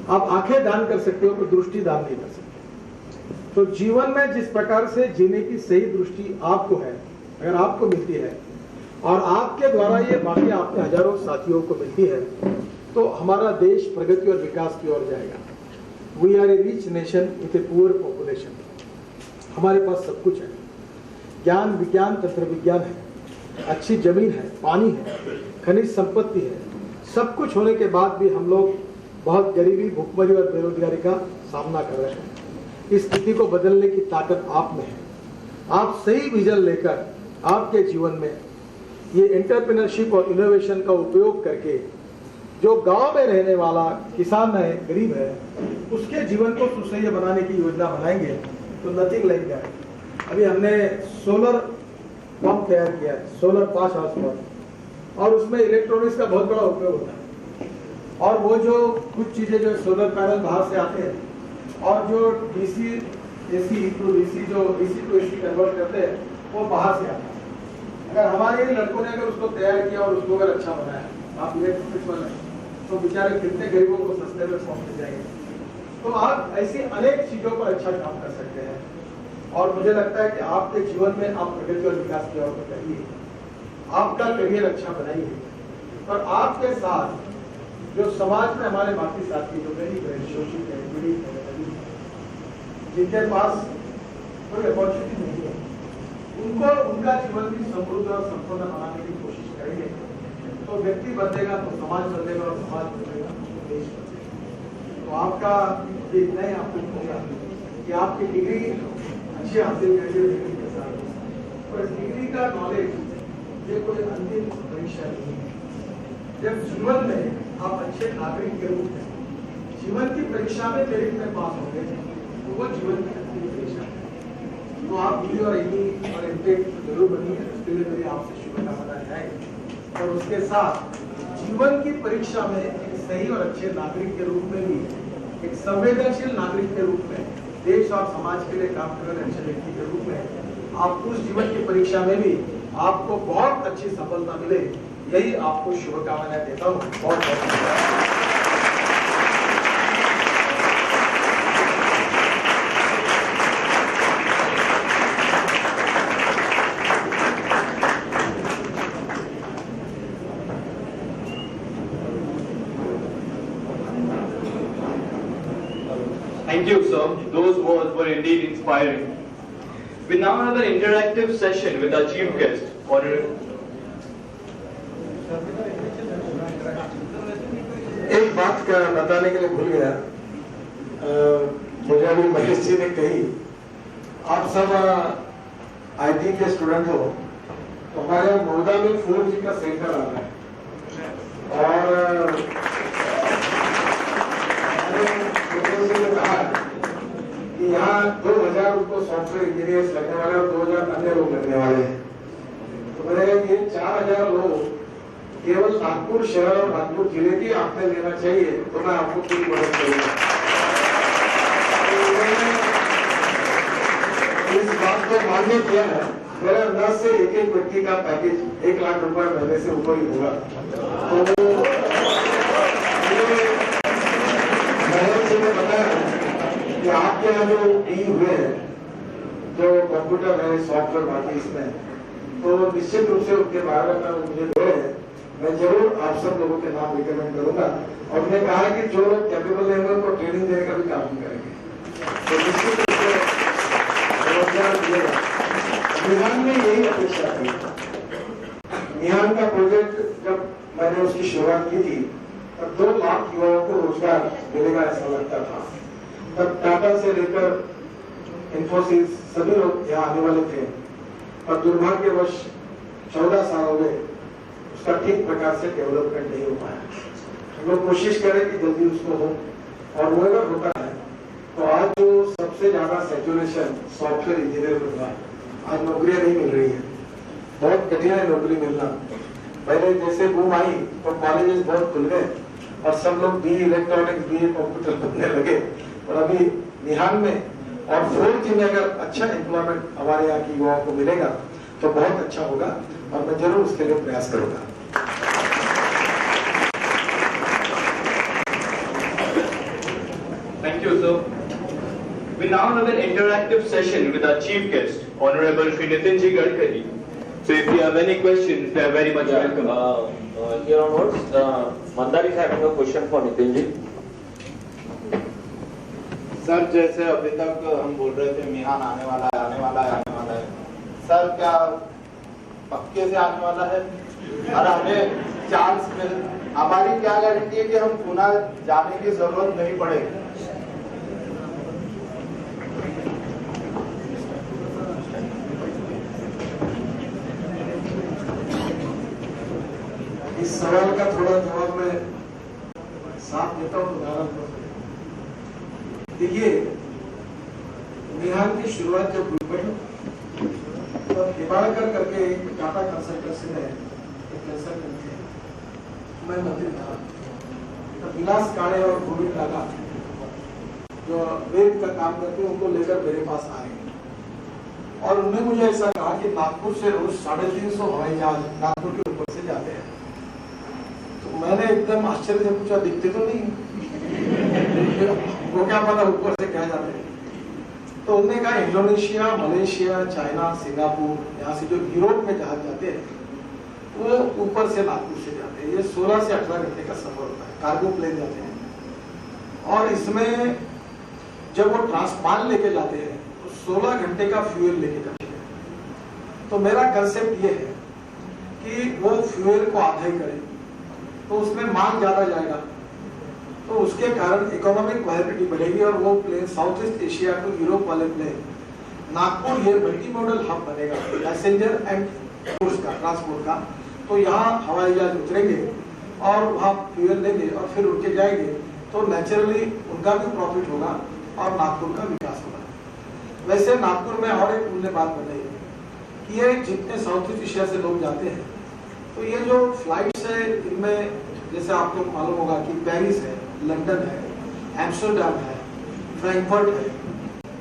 आप आंखें दान कर सकते हो, तो दृष्टि दान नहीं कर सकते। तो जीवन में जिस प्रकार से जीने की सही दृष्टि आपको है, अगर आपको मिलती है और आपके द्वारा ये बाकी आपके हजारों साथियों को मिलती है, तो हमारा देश प्रगति और विकास की ओर जाएगा। We are a rich nation with a poor population. हमारे पास सब कुछ है, ज्ञान विज्ञान तंत्र विज्ञान है, अच्छी जमीन है, पानी है, खनिज संपत्ति है। सब कुछ होने के बाद भी हम लोग बहुत गरीबी, भुखमरी और बेरोजगारी का सामना कर रहे हैं। इस स्थिति को बदलने की ताकत आप में है। आप सही विजन लेकर आपके जीवन में ये एंटरप्रेन्योरशिप और इनोवेशन का उपयोग करके, जो गांव में रहने वाला किसान है, गरीब है, उसके जीवन को सुसह्य बनाने की योजना बनाएंगे, तो नथिंग लाइक दैट। अभी हमने सोलर पंप तैयार किया है, सोलर 5 हाउस पंप, और उसमें इलेक्ट्रॉनिक्स का बहुत बड़ा उपयोग होता है। और वो जो कुछ चीजें जो सोलर पैनल बाहर से आते हैं, और जो डीसी एसी टू डीसी, जो डीसी टू एसी कन्वर्ट करते हैं, वो बाहर से आता है। अगर हमारे लड़कों ने अगर उसको तैयार किया और उसको अगर अच्छा बनाया, आप इलेक्ट्रॉनिक्स वाले, तो बेचारे कितने गरीबों को सस्ते में पंप मिल जाएंगे। तो आप ऐसी अनेक चीजों पर अच्छा काम कर सकते हैं। और मुझे लगता है कि आपके जीवन में आप प्रगति और विकास की ओर बढ़िए, आपका करियर अच्छा बनाइए, और आपके साथ जो समाज में हमारे बाकी साथी जो गरीब है, शोषित है, पीड़ित है, जिनके पास कोई अपॉर्चुनिटी नहीं है, उनको उनका जीवन भी समृद्ध और संपन्न बनाने की कोशिश करेंगे। तो व्यक्ति बदलेगा तो समाज बदलेगा, और समाज बदलेगा तो देश बदलेगा। तो आपका इतना ही आपको होगा कि आपकी डिग्री अच्छी हासिल करिए डिग्री के साथ। और इस डिग्री का नॉलेज ये कोई अंतिम परीक्षा नहीं है। जब जीवन में आप अच्छे नागरिक के रूप में जीवन की परीक्षा में मेरिट में पास होंगे, तो वो जीवन की अंतिम परीक्षा है। तो आप भी और इंटेक जरूर बनिए, उसके लिए मेरी आपसे शुभकामनाएं हैं। और उसके साथ जीवन की परीक्षा में एक सही और अच्छे नागरिक के रूप में भी, एक संवेदनशील नागरिक के रूप में, देश और समाज के लिए काम करने वाले अच्छे व्यक्ति के रूप में आप उस जीवन की परीक्षा में भी आपको बहुत अच्छी सफलता मिले, यही आपको शुभकामनाएं देता हूँ। बहुत बहुत धन्यवाद। Thank you, sir. Those words were indeed inspiring. We now have an interactive session with our chief guest, Honorable. एक बात बताने के लिए भूल गया, मुझे अभी महेश जी ने कही, आप सब आईटी के स्टूडेंट हो, तो हमारे मोहदा में 4G का सेंटर आ रहा है और कहा कि यहाँ 2000 उनको सॉफ्टवेयर इंजीनियर्स लगने वाले और 2000 अन्य लोग लगने वाले हैं। तो मैंने कहा ये 4000 लोग केवल नागपुर शहर और नागपुर जिले की आपने लेना चाहिए, तो मैं आपको पूरी मदद करूंगा। इस बात को मान्य किया है, मेरे अंदाज से एक एक व्यक्ति का पैकेज 1 लाख रुपए महीने से ऊपर ही होगा। तो बताया कि आपके यहाँ जो डी हुए हैं, जो कंप्यूटर है, सॉफ्टवेयर बाकी इसमें, तो निश्चित रूप से उनके बायोडाटा मुझे दे रहे हैं, मैं जरूर आप सब लोगों के नाम रिकमेंड करूंगा। और उन्होंने कहा कि जो लोग कैपेबल नहीं होंगे उनको ट्रेनिंग देने का भी काम करेंगे, तो निश्चित रूप से रोजगार मिलेगा। निहान ने यही अपेक्षा की। निहान का प्रोजेक्ट जब मैंने उसकी शुरुआत की थी तब 2 लाख युवाओं को रोजगार मिलेगा ऐसा लगता था। तब टाटा से लेकर इंफोसिस सभी लोग यहाँ आने वाले थे, पर दुर्भाग्यवश 14 साल हो गए, उसका ठीक प्रकार से डेवलपमेंट नहीं हो पाया। हम लोग कोशिश करें कि जल्दी उसको हो, और वो अगर होता है तो आज जो सबसे ज्यादा सैचुरेशन सॉफ्टवेयर इंजीनियर मिल रहा है, आज नौकरियां नहीं मिल रही है, बहुत कठिन है नौकरी मिलना। पहले जैसे बूम आई तो कॉलेजेस बहुत खुल गए और सब लोग बी इलेक्ट्रॉनिक्स, बी कंप्यूटर करने लगे, और अभी निहान में और 4G में अगर अच्छा एम्प्लॉयमेंट हमारे यहाँ की युवाओं को मिलेगा तो बहुत अच्छा होगा, और मैं जरूर उसके लिए प्रयास करूंगा। Thank you, sir. We now have an interactive session with our chief guest, Honorable Shri Nitinji Gadkari. So if you have any questions, they are very much welcome. Here onwards, Mandar is having a question for Nitinji. Sir, जैसे अभी तक हम बोल रहे थे मिहान आने वाला है, आने वाला है, आने वाला है, सर क्या पक्के से आने वाला है? और हमें चांस मिल, हमारी क्या गारंटी है कि हम पुणे जाने की जरूरत नहीं पड़ेगी? इस सवाल का थोड़ा जवाब मैं साफ देता हूँ उदाहरण पर। देखिए, निहान की शुरुआत जब हुई तो हिबाड़कर करके एक टाटा कंसल्टेंसी में एक कंसल्टेंट थे, मैं मंत्री था, तो विलास काणे और गोविंद लागा जो वेब का काम करते हैं उनको लेकर मेरे पास आए, और उन्होंने मुझे ऐसा कहा कि नागपुर से रोज 350 हवाई जहाज नागपुर के ऊपर से जाते हैं। तो मैंने एकदम आश्चर्य से पूछा, दिखते तो नहीं वो क्या पता ऊपर से क्या जाते हैं? तो उन्होंने कहा इंडोनेशिया, मलेशिया, चाइना, सिंगापुर, यहाँ से जो यूरोप में जहाज जाते हैं वो ऊपर से नागपुर से जाते हैं। ये 16 से 18 घंटे का सफर होता है, कार्गो प्लेन जाते हैं, और इसमें जब वो ट्रांसमाल लेके जाते हैं तो 16 घंटे का फ्यूल लेके जाते हैं। तो मेरा कंसेप्ट ये है कि वो फ्यूल को आधा ही करें तो उसमें मांग ज्यादा जाएगा, तो उसके कारण इकोनॉमिक वायबिलिटी बढ़ेगी, और वो plane South East Asia to Europe वाले प्लेन नागपुर ये मल्टी मॉडल हब बनेगा पैसेंजर एंड गुड्स का, ट्रांसपोर्ट का। तो यहाँ हवाई जहाज उतरेंगे और वहाँ फ्यूल लेंगे और फिर उठ के जाएंगे, तो नेचुरली उनका भी प्रॉफिट होगा और नागपुर का विकास होगा। वैसे नागपुर में और एक उन्होंने बात बताई कि ये जितने साउथ ईस्ट एशिया से लोग जाते हैं तो ये जो फ्लाइट्स है इनमें जैसे आपको मालूम होगा कि पेरिस है, लंदन है, एम्स्टर्डम है, फ्रैंकफर्ट है,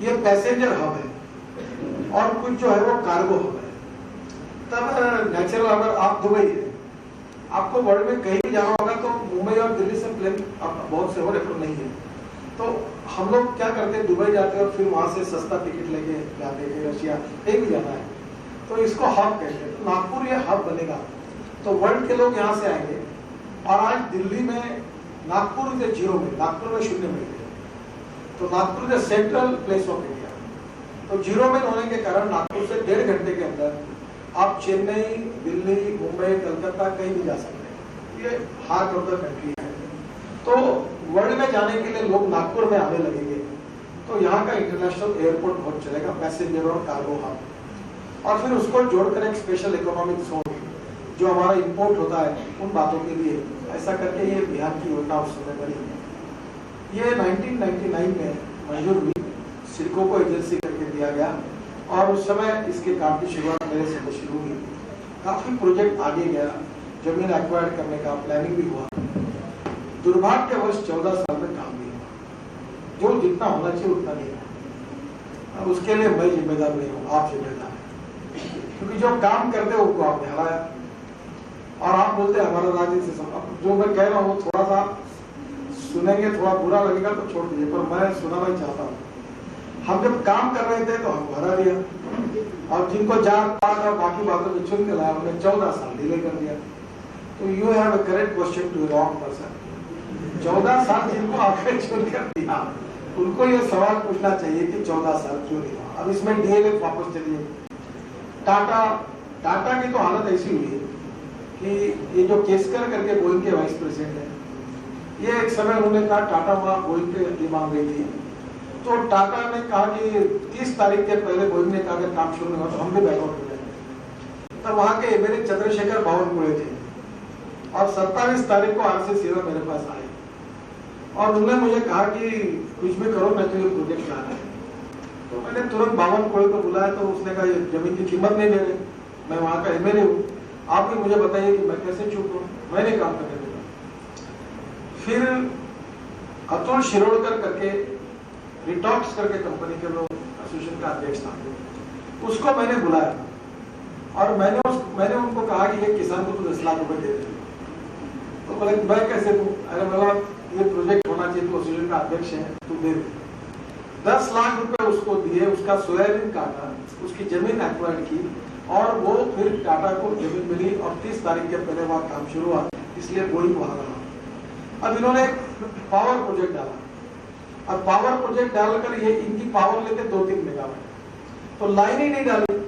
ये पैसेंजर हब है और कुछ जो है वो कार्गो हब है। तब नेचुरल अगर आप दुबई है, आपको वर्ल्ड में कहीं भी जाना होगा तो मुंबई और दिल्ली से प्लेन बहुत से और नहीं है, तो हम लोग क्या करते हैं दुबई जाते हैं और फिर वहां से सस्ता टिकट लेके जाते हैं रशिया कहीं भी जाना है, तो इसको हब कहते हैं। तो नागपुर ये हब बनेगा तो वर्ल्ड के लोग यहाँ से आएंगे। और आज दिल्ली में नागपुर के जीरो में, नागपुर में शून्य में, तो नागपुर के सेंट्रल प्लेस ऑफ इंडिया, तो जीरो में होने के कारण नागपुर से 1.5 घंटे के अंदर आप चेन्नई, दिल्ली, मुंबई, कलकत्ता कहीं भी जा सकते हैं। ये हार्ट ऑफ द कंट्री है। तो वर्ल्ड में जाने के लिए लोग नागपुर में आने लगेंगे, तो यहाँ का इंटरनेशनल एयरपोर्ट बहुत चलेगा, पैसेंजर और कार्गो हब। और फिर उसको जोड़कर एक स्पेशल इकोनॉमिक जोन जो हमारा इंपोर्ट होता है उन बातों के लिए, ऐसा करके ये बिहार की योजना उस समय बनी। ये 1999 में मंजूर हुई, सिडको को एजेंसी करके दिया गया और उस समय इसके काम की शुरुआत मेरे से शुरू हुई। काफी प्रोजेक्ट आगे गया, जमीन एक्वायर करने का प्लानिंग भी हुआ। दुर्भाग्यवश 14 साल में काम नहीं हुआ, जो जितना होना चाहिए उतना नहीं हुआ। अब उसके लिए मैं जिम्मेदार नहीं हूँ, आप जिम्मेदार हैं, क्योंकि जो काम करते हो उनको आपने हराया। और आप बोलते हैं हमारा राजनीति से सब, जो मैं कह रहा हूँ थोड़ा सा सुनेंगे, थोड़ा बुरा लगेगा तो छोड़ दीजिए, पर मैं सुनाना ही चाहता हूँ। हम जब काम कर रहे थे तो हमको हरा दिया, और जिनको जात पात और बाकी बातों में चुन के लाया उन्हें 14 साल डिले कर दिया। तो you have a correct question to wrong person. 14 साल जिनको आपने चुन कर दिया उनको ये सवाल पूछना चाहिए कि 14 साल क्यों नहीं हुआ। अब इसमें डीएलएफ वापस चलिए। टाटा की तो हालत ऐसी हुई है कि ये जो केसकर करके बोइंग के वाइस प्रेसिडेंट है, ये एक समय उन्होंने कहा टाटा वहां बोइंग पे अर्जी मांग रही थी, तो टाटा ने कहा कि 30 तारीख के पहले बोइंग ने कहा कि काम शुरू नहीं हुआ तो हम भी बैकआउट हो जाएंगे। तब वहां के मेरे चंद्रशेखर बावनकुळे थे और 27 तारीख को आरसी सीधा मेरे पास आए और उन्होंने मुझे कहा कि कुछ भी करो, मैं तो ये प्रोजेक्ट ला रहा है। तो मैंने तुरंत बावनकुळे को बुलाया, तो उसने कहा ये जमीन की कीमत नहीं दे रहे, मैं वहां का एमएलए हूँ, आप भी मुझे बताइए कि मैं कैसे चुप हूँ, मैं नहीं काम करने दूंगा। फिर अतुल शिरोडकर करके रिटॉक्स करके कंपनी के लोग एसोसिएशन का अध्यक्ष था, उसको मैंने बुलाया और मैंने उनको कहा कि ये किसान को तो 10 लाख रुपए दे दे। तो बोले मैं कैसे दूं? अरे बोला ये प्रोजेक्ट होना चाहिए, तो एसोसिएशन का अध्यक्ष है, तू दे दे। 10 लाख रुपए उसको दिए, उसका सोयाबीन काटा, उसकी जमीन एक्वायर की और वो फिर टाटा को जमीन मिली और 30 तारीख के पहले वहां काम शुरू हुआ, इसलिए बोइंग वहां रहा। अब इन्होंने एक पावर प्रोजेक्ट डाला, अब पावर प्रोजेक्ट डालकर ये इनकी पावर लेते 2-3 मेगावाट, तो लाइन ही नहीं डाली।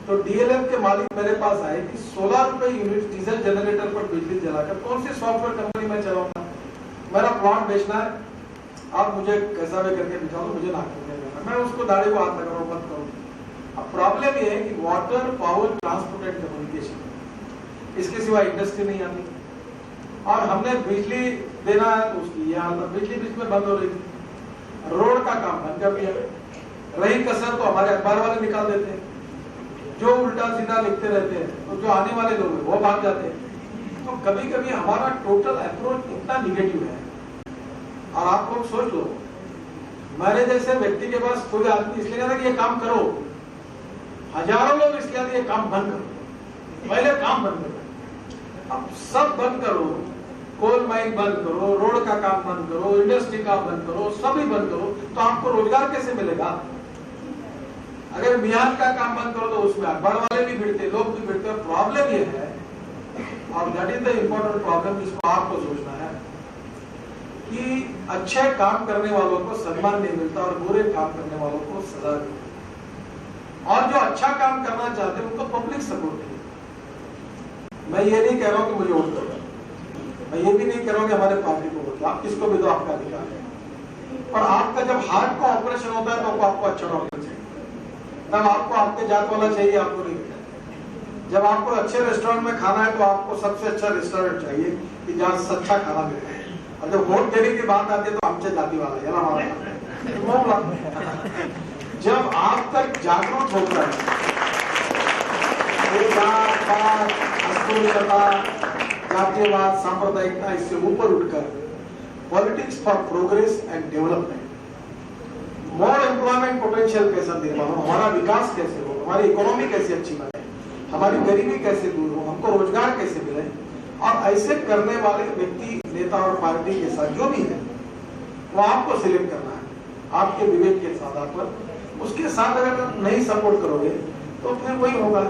तो डीएलएफ के मालिक मेरे पास आए कि 16 रुपए यूनिट डीजल जनरेटर पर बिजली जलाकर कौन सी सॉफ्टवेयर कंपनी में चलाऊंगा, मेरा प्लांट बेचना है, आप मुझे कैसा भी करके बिठाओ, मुझे नागपुर में जाना। मैं उसको दाढ़ी को हाथ लगा रहा हूँ, मत करो। अब प्रॉब्लम ये है कि water, power, transport and communication, इसके सिवा इंडस्ट्री नहीं आती। और हमने बिजली देना है तो उसकी ये हालत, बिजली बीच में बंद हो रही थी, रोड का काम बंद कर दिया, रही कसर तो हमारे अखबार वाले निकाल देते हैं, जो उल्टा सीधा लिखते रहते हैं, तो जो आने वाले लोग हैं वो भाग जाते हैं। तो कभी कभी हमारा टोटल अप्रोच इतना निगेटिव है। और आप लोग सोच लो, मेरे जैसे व्यक्ति के पास कोई आदमी इसलिए कहता कि ये काम करो, हजारों लोग इसलिए ये काम बंद करो, पहले काम बंद करो। अब सब बंद करो, कोल माइन बंद करो, रोड का काम बंद करो, इंडस्ट्री का बंद करो, सभी बंद करो, तो आपको रोजगार कैसे मिलेगा? अगर मियाद का काम बंद करो तो उसमें अखबार वाले भी भिड़ते, लोग भी भिड़ते। प्रॉब्लम ये है, और that is the important problem जिसको आपको सोचना है, कि अच्छे काम करने वालों को सम्मान नहीं मिलता और बुरे काम करने वालों को सजा नहीं मिलती। और जो अच्छा काम करना चाहते हैं उनको पब्लिक सपोर्ट नहीं। मैं ये नहीं कह रहा हूँ कि मुझे वोट दो, मैं ये भी नहीं कह रहा हूँ कि हमारे पार्टी को वोट दो, आप किसको भी दो, आपका अधिकार है। पर आपका जब हार्ट का ऑपरेशन होता है तो आपको अच्छा डॉक्टर चाहिए, तब आपको आपके जात वाला चाहिए, आपको नहीं। जब आपको अच्छे रेस्टोरेंट में खाना है तो आपको सबसे अच्छा रेस्टोरेंट चाहिए कि जहाँ अच्छा खाना मिले। और जब वोट देने की बात आती है तो हमसे जाति वाला जब आप तक जागरूक होकर अस्पृश्यता, जातीयवाद, सांप्रदायिकता इससे ऊपर उठकर politics for progress and development, more employment potential कैसा निर्माण हो, हमारा विकास कैसे हो, हमारी इकोनॉमी कैसे अच्छी बने, हमारी गरीबी कैसे दूर हो, हमको रोजगार कैसे मिले, और ऐसे करने वाले व्यक्ति, नेता और पार्टी के साथ जो भी है वो आपको सिलेक्ट करना है आपके विवेक के आधार पर। उसके साथ अगर नहीं सपोर्ट करोगे तो फिर वही होगा।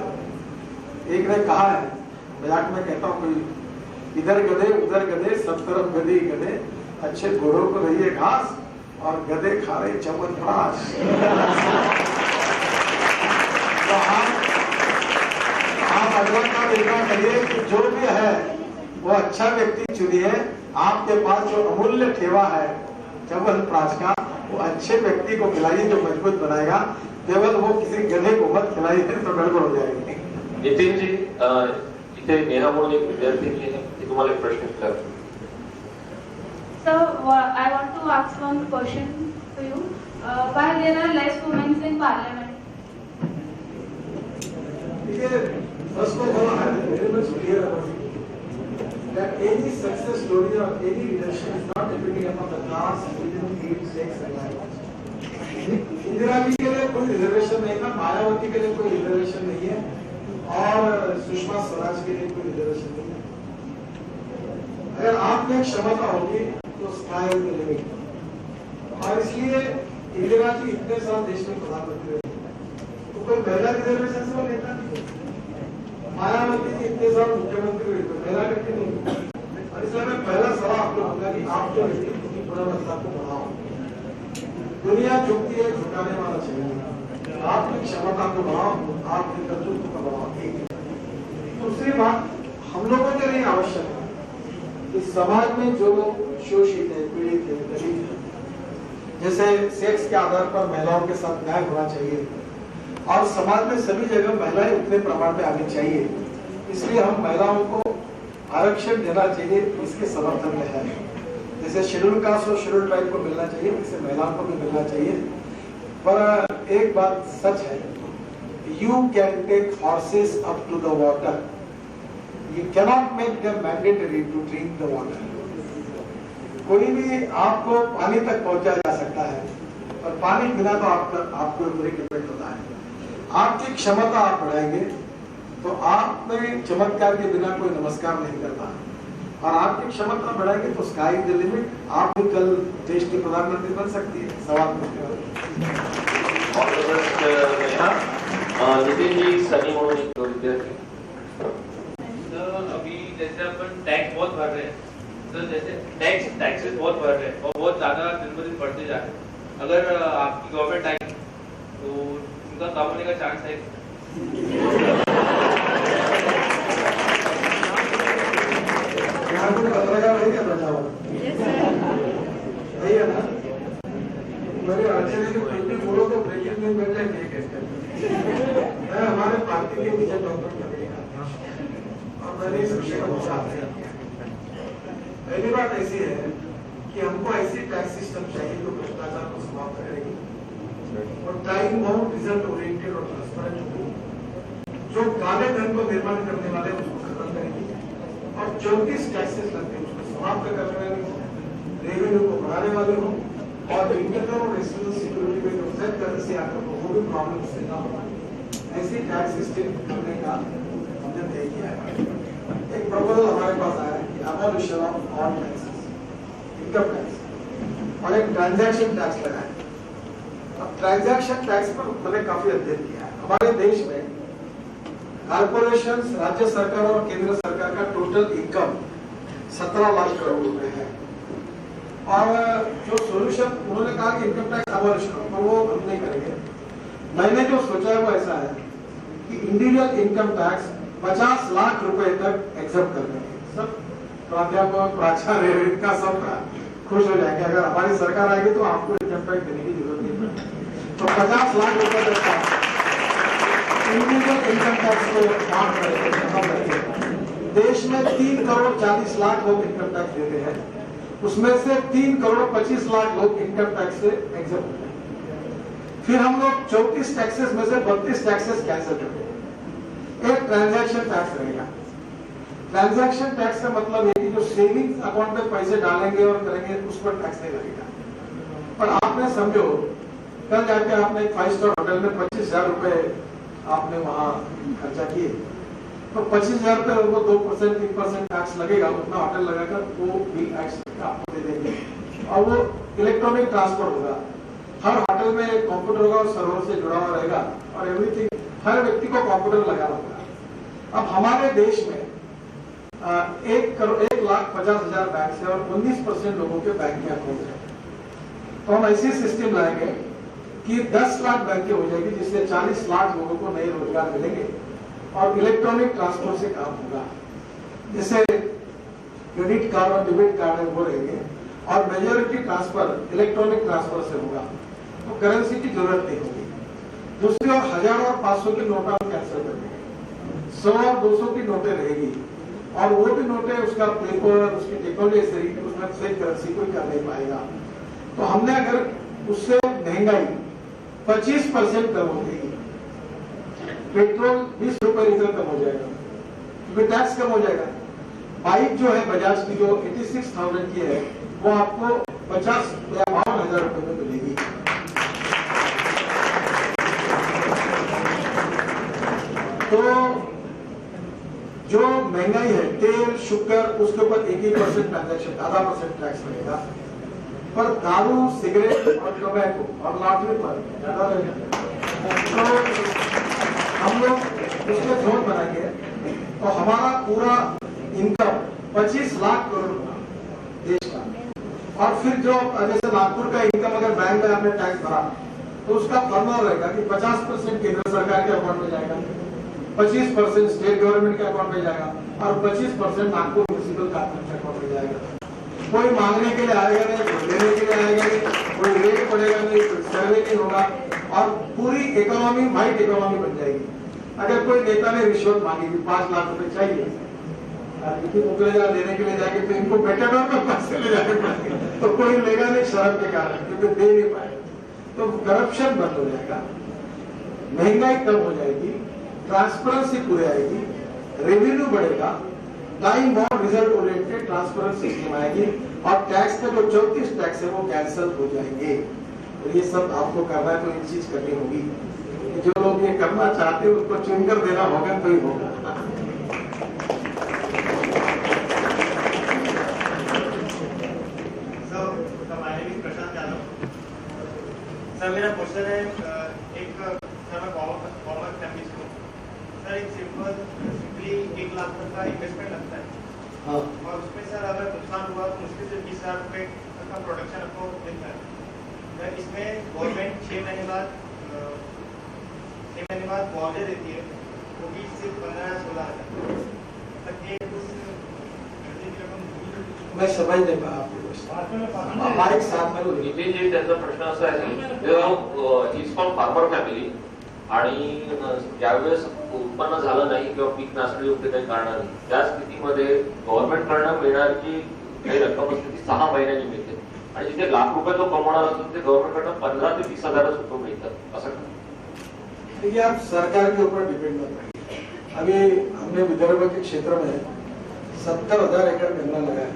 एक ने कहा है, मजाक में कहता हूँ, कोई इधर गधे उधर गधे सब तरफ गधे ही गधे, अच्छे घोड़ों को रहिए घास और गधे खा रहे च्यवनप्राश। तो आप अगला काम इतना करिए कि जो भी है वो अच्छा व्यक्ति चुनिए। आपके पास जो अमूल्य ठेवा है च्यवनप्राश का, वो अच्छे व्यक्ति को खिलाइए जो मजबूत बनाएगा। केवल वो किसी गधे को मत खिलाइए तो गड़बड़ हो जाएगी। नितीन जी, इथे नेहा म्हणून एक विद्यार्थी आहे, ती तुम्हाला एक प्रश्न विचारते. So I want to ask one question to you. Why there are less women in parliament? First of all, I am very much clear about it, that any success story or any leadership is not depending upon the class, religion, age, sex and language. Indira ji के लिए कोई reservation नहीं था, मायावती के लिए कोई reservation नहीं है, और सुषमा स्वराज के लिए कोई रिजर्वेशन नहीं है। अगर आप में क्षमता होगी तो स्काई इज द लिमिट। और इसलिए इंदिरा जी इतने साल देश में प्रधानमंत्री रही, तो कोई महिला रिजर्वेशन से वो नेता नहीं। मायावती जी इतने साल मुख्यमंत्री रही, तो महिला करके नहीं। और इसलिए मैं पहला सवाल आपको दूंगा कि आप जो व्यक्तित्व की गुणवत्ता को बढ़ाओ। दुनिया झुकती है, झुकाने वाला चाहिए। आपकी क्षमता को बढ़ाओ, आपके कर्तव्य को बढ़ाओ। दूसरी बात, हम लोगों के लिए आवश्यक है कि समाज में जो लोग शोषित है, पीड़ित है, गरीब है, जैसे सेक्स के आधार पर महिलाओं के साथ न्याय होना चाहिए, और समाज में सभी जगह महिलाएं उतने प्रमाण में आनी चाहिए। इसलिए हम महिलाओं को आरक्षण देना चाहिए, इसके समर्थन में है। जैसे शेड्यूल कास्ट और शेड्यूल ट्राइब को मिलना चाहिए, इससे महिलाओं को भी मिलना चाहिए। पर एक बात सच है, you can take horses up to the water, you cannot make them mandatory to drink the water. कोई भी आपको पानी तक पहुंचा जा सकता है, और पानी बिना तो आपके ऊपर डिपेंड होता है। आपकी क्षमता आप बढ़ाएंगे तो आप में चमत्कार के बिना कोई नमस्कार नहीं करता, और आपकी क्षमता बढ़ाएंगे तो स्काई इज द लिमिट। आप भी कल देश के प्रधानमंत्री बन सकती है। सवाल नितीन जी, सनी म्हणून एक विद्यार्थी. अभी जैसे अपन टैक्स बहुत भर रहे हैं, तो जैसे टैक्सेस बहुत भर रहे हैं और बहुत ज्यादा दिन ब दिन बढ़ते जा रहे हैं। अगर आपकी गवर्नमेंट आई तो उनका कम होने का चांस है? पत्रकार है क्या बचा हुआ? है ना? मेरे अच्छे नहीं तो बोलो तो ब्रेकिंग न्यूज मिल जाएगी। मैं हमारे पार्टी के पीछे डॉक्टर और मैंने इस विषय को पहली बात ऐसी है कि हमको ऐसी टैक्स सिस्टम चाहिए जो भ्रष्टाचार को समाप्त करेगी और टाइम बाउंड रिजल्ट ओरिएंटेड और ट्रांसपेरेंट होगी, जो काले धन को निर्माण करने वाले उसको खत्म करेगी, और 34 टैक्सेस लगते हैं उसको समाप्त करने वाले हो, रेवेन्यू को बढ़ाने वाले हो, और इंटरनल और एक्सटर्नल सिक्योरिटी में जो सेट करेंसी आकर वो भी प्रॉब्लम से ना हो, ऐसी टैक्स सिस्टम करने का हमने तय किया है। एक प्रपोजल हमारे पास आया है कि abolition of all taxes, income tax और एक ट्रांजैक्शन टैक्स लगाए। अब ट्रांजैक्शन टैक्स पर मैंने काफी अध्ययन किया है। हमारे देश में कॉर्पोरेशन, राज्य सरकार और केंद्र सरकार का टोटल इनकम 17 लाख करोड़ रुपए है, और जो सोल्यूशन उन्होंने कहा कि इनकम टैक्स अबॉलिश करो, तो वो हम नहीं करेंगे। मैंने जो सोचा है वो ऐसा है कि इंडिविजुअल इनकम टैक्स 50 लाख रुपए तक एग्जम्प्ट कर देंगे। सब प्राध्यापक, प्राचार्य, इनका सब खुश हो जाएंगे। अगर हमारी सरकार आएगी तो आपको इनकम टैक्स देने की जरूरत नहीं पड़ेगी। तो 50 लाख रुपए तक इंडिविजुअल इनकम टैक्स को माफ करेंगे, खत्म करेंगे। देश में 3 करोड़ 40 लाख लोग इनकम टैक्स देते हैं, उसमें से 3 करोड़ 25 लाख लोग इनकम टैक्स से एग्जम्प्ट हैं। फिर हम लोग 34 टैक्सेस में से 32 टैक्सेस कैंसिल कर देंगे। एक ट्रांजैक्शन टैक्स रहेगा। ट्रांजैक्शन टैक्स का मतलब है कि जो सेविंग्स अकाउंट में पैसे डालेंगे और करेंगे उस पर टैक्स नहीं लगेगा। पर आपने समझो कल जाके आपने एक 5 स्टार होटल में 25,000 रुपए आपने वहां खर्चा किए, तो 25,000 रुपए वो 2% 3% टैक्स लगेगा, उतना होटल लगाकर वो बिल टैक्स आपको दे देंगे और वो इलेक्ट्रॉनिक ट्रांसफर होगा। हर होटल में एक कंप्यूटर होगा और सर्वर से जुड़ा हुआ रहेगा और एवरीथिंग, हर व्यक्ति को कंप्यूटर लगाना होगा। अब हमारे देश में 1,50,000 बैंक है और 19% लोगों के बैंक में अकाउंट है। तो हम ऐसी सिस्टम लाएंगे कि 10 लाख बैंकें हो जाएगी, जिससे 40 लाख लोगों को नए रोजगार मिलेंगे और इलेक्ट्रॉनिक ट्रांसफर से काम होगा। जैसे क्रेडिट कार्ड और डेबिट कार्ड है वो रहेंगे और मेजॉरिटी ट्रांसफर इलेक्ट्रॉनिक ट्रांसफर से होगा, तो करेंसी की जरूरत नहीं होगी। दूसरी ओर 1000 और 500 की नोट हम कैंसिल कर देंगे, 100 और 200 की नोटें रहेगी और वो भी नोटें उसका पेपर उसकी टेक्नोलॉजी ऐसे रहेगी, उसमें फेक करेंसी कोई कर नहीं पाएगा। तो हमने अगर उससे महंगाई 25% कम हो गई, पेट्रोल 20 रुपए लीटर कम हो जाएगा क्योंकि टैक्स कम हो जाएगा। बाइक जो है बजाज की जो 86,000 की है वो आपको 50 या 52,000 रुपए में मिलेगी। तो जो महंगाई है तेल शुगर उसके ऊपर 1% ट्रांजैक्शन 0.5% टैक्स लगेगा, पर दारू सिगरेट और टोबैको और लॉटरी पर ज्यादा लगेगा। तो हम लोग उसके जोन बनाएंगे तो हमारा पूरा इनकम 25 लाख करोड़ देश का। और फिर जो जैसे नागपुर का इनकम अगर बैंक में आपने टैक्स भरा तो उसका फॉर्मूला रहेगा कि 50% केंद्र सरकार के अकाउंट में जाएगा, 25% स्टेट गवर्नमेंट के अकाउंट में जाएगा और 25% नागपुर म्युनिसिपल कॉर्पोरेशन के अकाउंट में जाएगा। कोई मांगने के लिए आएगा नहीं, कोई लेने के लिए आएगा नहीं, कोई रेट पड़ेगा नहीं, कोई सर्वे नहीं होगा और पूरी इकोनॉमी व्हाइट इकोनॉमी बन जाएगी। अगर कोई नेता ने रिश्वत मांगी 5 लाख रुपए चाहिए, लेने के लिए जाएंगे तो इनको बेटर पैसे ले जाने पड़ेंगे, तो कोई लेगा नहीं शर्म के कारण क्योंकि दे नहीं पाएगा। तो करप्शन बंद हो जाएगा, महंगाई कम हो जाएगी, ट्रांसपेरेंसी पूरी आएगी, रेवेन्यू बढ़ेगा, टाइम और रिजल्ट ओरिएंटेड ट्रांसपेरेंट सिस्टम आएगी और टैक्स का जो 34 टैक्स है वो कैंसिल हो जाएंगे। तो ये सब आपको करना है, तो एक चीज करनी होगी, जो लोग ये करना चाहते हैं उसको चुनकर देना होगा तो ही होगा। सर मेरा क्वेश्चन है, एक सर मैं कॉमर्स फैमिली से हूँ सर, एक सिंपली 1 लाख तक का इन्वेस्टमेंट लगता है। हाँ। और उसमें सर अगर नुकसान हुआ तो मुश्किल से 20,000 रुपये का प्रोडक्शन आपको मिलता है। सर इसमें गवर्नमेंट 6 महीने बाद मुआवजा देती है, वो भी सिर्फ 15-16,000 तक के मैं समझ नहीं पाया आपको माइक साथ में नितीन जी त्यांचा प्रश्न असा आहे इज फॉर फार्मर फॅमिली आणि ज्यावेळेस उत्पन्न झालं नाही किंवा पीक नासडी होते काही कारणाने त्या स्थितीमध्ये गव्हर्नमेंट कडनं मिळणारी काही रक्कम असते ती 6 महिन्यांनी मिळते आणि जिथे लाख रुपये तो कमवणार असतो ते गव्हर्नमेंट कडनं 15 ते 20,000 रुपये मिळतात असं देखिए आप सरकार के ऊपर डिपेंड करते हैं। अभी हमने विदर्भ के क्षेत्र में 70,000 एकड़ गन्ना लगाया,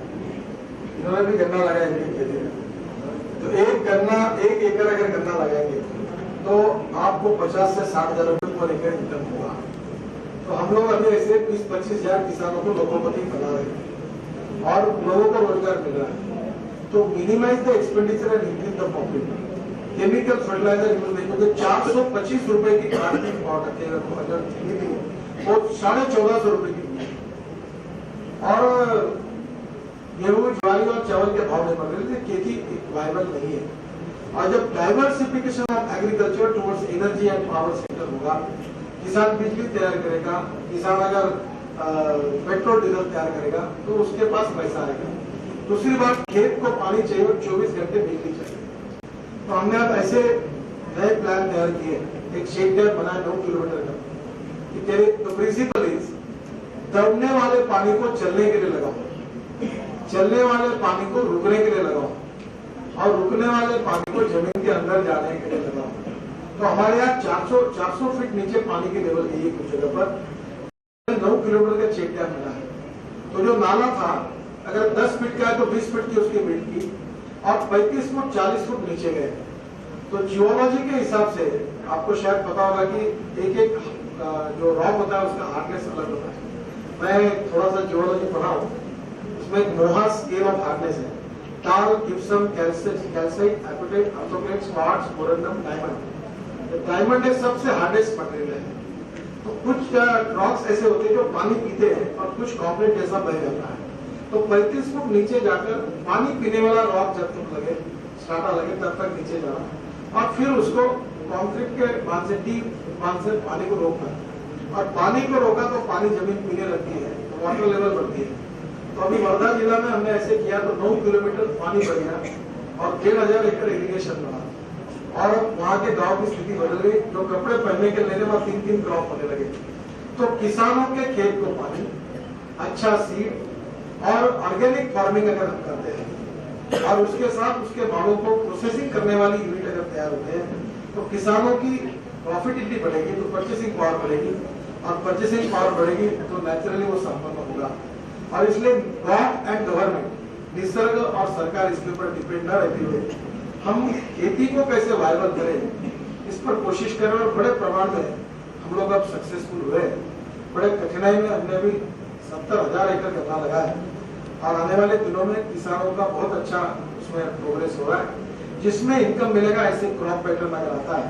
इन्होंने भी गन्ना लगाया इनकी खेती में। तो एक एकड़ अगर गन्ना लगाएंगे तो आपको 50 से 60,000 रुपए पर एकड़ इनकम होगा। तो हम लोग अभी ऐसे 20-25,000 किसानों को लोकोपति बना रहे हैं और लोगों को रोजगार मिल रहा है। तो minimise the expenditure and increase the profit. Chemical fertiliser use नहीं होते, 425 रुपए की खाद की वो 1450 रुपए की और गेहूं ज्वारी और चावल के भाव नहीं बढ़ रहे थे, खेती वायबल नहीं है। और जब diversification of agriculture towards energy and power sector होगा, किसान बिजली तैयार करेगा, किसान अगर पेट्रोल डीजल तैयार करेगा तो उसके पास पैसा आएगा। दूसरी बात, खेत को पानी चाहिए और 24 घंटे बिजली चाहिए। तो हमने अब ऐसे नए प्लान तैयार किए, एक शेड डैम बना 9 किलोमीटर का। तो प्रिंसिपल इज दबने वाले पानी को चलने के लिए लगाओ, चलने वाले पानी को रुकने के लिए लगाओ और रुकने वाले पानी को जमीन के अंदर जाने के लिए लगाओ। तो हमारे यहाँ 400 फीट नीचे पानी के लेवल है ये कुछ जगह पर 9 किलोमीटर का चेक डैम बना है। तो जो नाला था अगर 10 फीट का है तो 20 फीट की उसकी मिड की और 35 फुट 40 फुट नीचे गए। तो जियोलॉजी के हिसाब से आपको शायद पता होगा कि एक जो रॉक होता है उसका हार्डनेस अलग होता है। मैं थोड़ा सा जियोलॉजी पढ़ा हूँ, उसमें एक मोहा स्केल ऑफ हार्डनेस है। टाल, गिप्सम, कैल्साइट, एपोटाइट, ऑर्थोक्लेट, क्वार्ट्ज, मोरंडम, डायमंड। डायमंड एक सबसे हार्डेस्ट मटेरियल है। तो कुछ रॉक्स ऐसे होते हैं जो पानी पीते हैं और कुछ कॉन्क्रीट जैसा बह जाता है। तो 35 फुट नीचे जाकर पानी पीने वाला रॉक जब तक लगे, स्टार्टा लगे, तब तक नीचे जाना और फिर उसको कॉन्क्रीट के बांध से डीप बांध से पानी को रोकना। और पानी को रोका तो पानी जमीन पीने लगती है, तो वाटर लेवल बढ़ती है। तो अभी वर्धा जिला में हमने ऐसे किया तो 9 किलोमीटर पानी बढ़ गया और 1500 एकड़ इरिगेशन बना और वहाँ के गांव की स्थिति बदल गई। जो कपड़े पहनने के लेने में 3 क्रॉप होने लगे। तो किसानों के खेत को पानी, अच्छा सीड और ऑर्गेनिक फार्मिंग अगर हम करते हैं और उसके साथ उसके मालों को प्रोसेसिंग करने वाली यूनिट अगर तैयार होते हैं तो किसानों की प्रॉफिटेबिलिटी बढ़ेगी, तो परचेसिंग पावर बढ़ेगी और परचेसिंग पावर बढ़ेगी तो नेचुरली वो संपन्न होगा। और इसलिए गॉड एंड गवर्नमेंट, निसर्ग और सरकार इसके ऊपर डिपेंड न रहती हुए हम खेती को कैसे वायबल करें इस पर कोशिश करें। और बड़े प्रमाण में हम लोग अब सक्सेसफुल हुए। बड़े कठिनाई में हमने अभी 70,000 एकड़ गन्ना लगाया और आने वाले दिनों में किसानों का बहुत अच्छा उसमें प्रोग्रेस हो रहा है। जिसमें इनकम मिलेगा ऐसे क्रॉप पैटर्न अगर आता है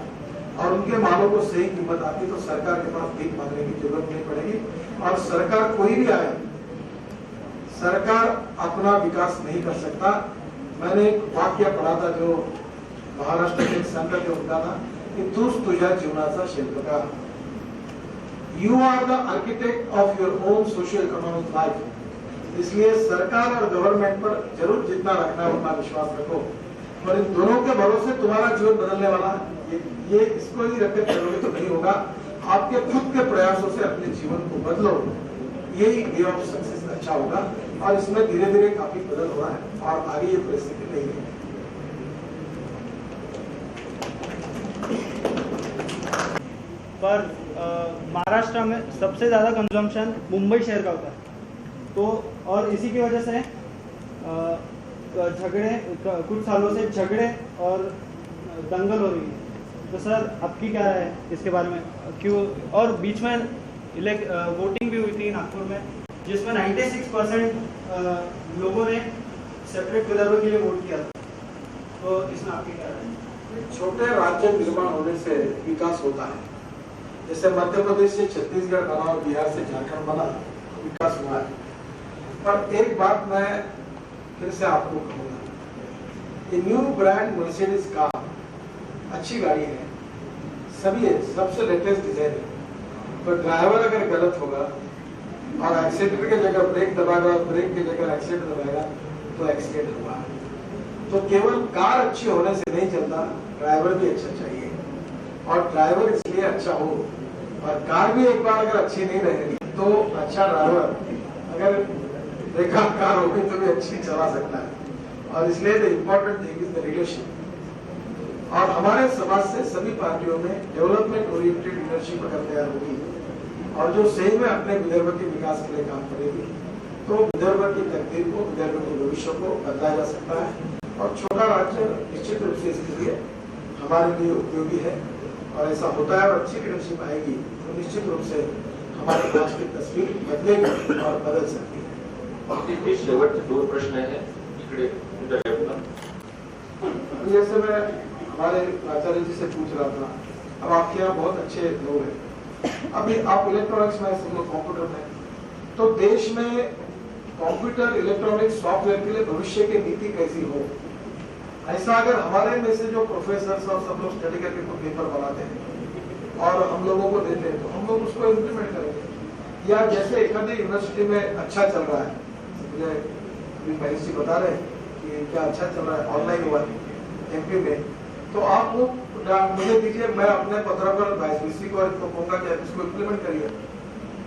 और उनके मालों को सही कीमत आती तो सरकार के पास भीख मांगने की जरूरत नहीं पड़ेगी। और सरकार कोई भी आए, सरकार अपना विकास नहीं कर सकता। मैंने एक वाक्य पढ़ा था जो महाराष्ट्र के संत के उनका था कि तूच तुझ्या जीवनाचा शिल्पकार, you are the architect of your own socio economic life. इसलिए सरकार और गवर्नमेंट पर जरूर जितना रखना है उतना विश्वास रखो और इन दोनों के भरोसे तुम्हारा जीवन बदलने वाला है। ये इसको ही रखकर चलोगे तो नहीं होगा। आपके खुद के प्रयासों से अपने जीवन को बदलो, यही वे ऑफ सक्सेस अच्छा होगा। और इसमें धीरे धीरे काफी बदल हो रहा है और आगे ये परिस्थिति नहीं है। पर महाराष्ट्र में सबसे ज़्यादा कंजम्पशन मुंबई शहर का होता है, तो और इसी की वजह से झगड़े, कुछ सालों से झगड़े और दंगल हो रही है। तो सर आपकी क्या राय है इसके बारे में? क्यों? और बीच में वोटिंग भी हुई थी नागपुर में जिसमें 96% लोगों ने सेपरेट विदर्भ के लिए वोट किया था। तो इसमें आपकी क्या राय है? छोटे राज्य निर्माण होने से विकास होता है। जैसे मध्य प्रदेश से छत्तीसगढ़ बना और बिहार से झारखंड बना, विकास हुआ है। पर एक बात मैं फिर से आपको कहूंगा, ये न्यू ब्रांड मर्सिडीज कार अच्छी गाड़ी है, सभी है, सबसे लेटेस्ट डिजाइन है। पर ड्राइवर अगर गलत होगा और एक्सीडेंट की जगह ब्रेक दबाएगा, ब्रेक की जगह एक्सीडेंट दबाएगा तो एक्सीडेंट होगा। तो केवल कार अच्छी होने से नहीं चलता, ड्राइवर भी अच्छा चाहिए। और ड्राइवर इसलिए अच्छा हो, और कार भी एक बार अगर अच्छी नहीं रहेगी तो अच्छा ड्राइवर अगर बेकार कार होगी तो भी अच्छी चला सकता है। और इसलिए the important thing is the relation. और हमारे समाज से सभी पार्टियों में डेवलपमेंट ओरिएंटेड लीडरशिप अगर तैयार होगी और जो सही में अपने विदर्भ के विकास के लिए काम करेगी तो विदर्भ की तकदीर को, विदर्भ के भविष्य को बदला जा सकता है। और छोटा राज्य निश्चित रूप से इसके लिए हमारे लिए उपयोगी है। और ऐसा होता है और अच्छी लीडरशिप आएगी तो निश्चित रूप से हमारे देश की तस्वीर बदलेगी और बदल सकती है। शेवटचे 2 प्रश्न आहे इकडे तुमच्या लेफ्टला। जैसे मैं हमारे आचार्य जी से पूछ रहा था, अब आपके यहाँ बहुत अच्छे लोग हैं, अभी आप इलेक्ट्रॉनिक्स में सब लोग कंप्यूटर में, तो देश में कंप्यूटर इलेक्ट्रॉनिक्स सॉफ्टवेयर के लिए भविष्य की नीति कैसी हो, ऐसा अगर हमारे में से जो प्रोफेसर और सब लोग स्टडी करके कोई पेपर बनाते हैं और हम लोगों को देते हैं तो हम लोग उसको इम्प्लीमेंट करेंगे। या जैसे एक यूनिवर्सिटी में अच्छा चल रहा है, मुझे अभी महेश जी बता रहे कि क्या अच्छा चल रहा है, ऑनलाइन हुआ एमपी में, तो आप वो मुझे दीजिए, मैं अपने पत्र पर वाईसी को कहूँगा कि आप इसको इम्प्लीमेंट करिए।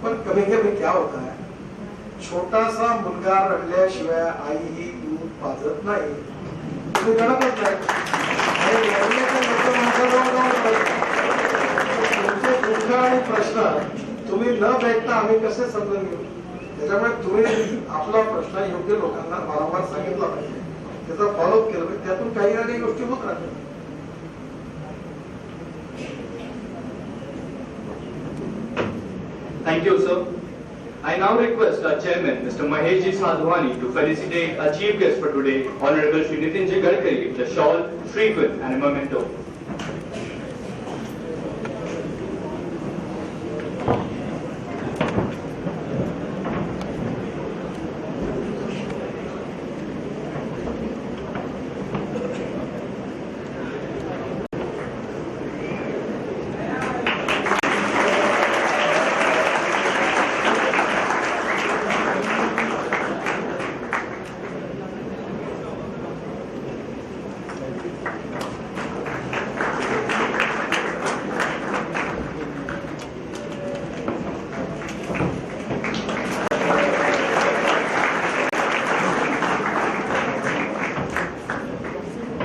पर कभी कभी क्या होता है, छोटासा मुलगा रडल्याशिवाय आई ही दूध पाजत नाही, तुम्ही गणपत नाही लोकांचे दुःख आणि प्रश्न तुम्ही न भेटता आम्ही कसे समजून घेऊ? त्याच्यामुळे तुम्ही आपला प्रश्न योग्य लोकांना वारंवार सांगितला पाहिजे, त्याचा फॉलोअप केला पाहिजे, त्यातून काही ना काही गोष्टी होत राहतील. Thank you, sir. I now request our chairman, Mr. Maheshji Sadhwani, to felicitate our chief guest for today, Honorable Shri Nitinji Gadkari, with a shawl, shrifle, and a memento.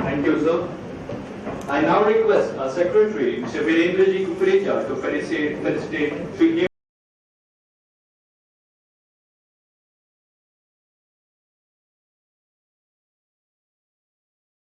Thank you, sir. I now request our secretary, Mr. Virendraji Kukureja, to felicitate Sri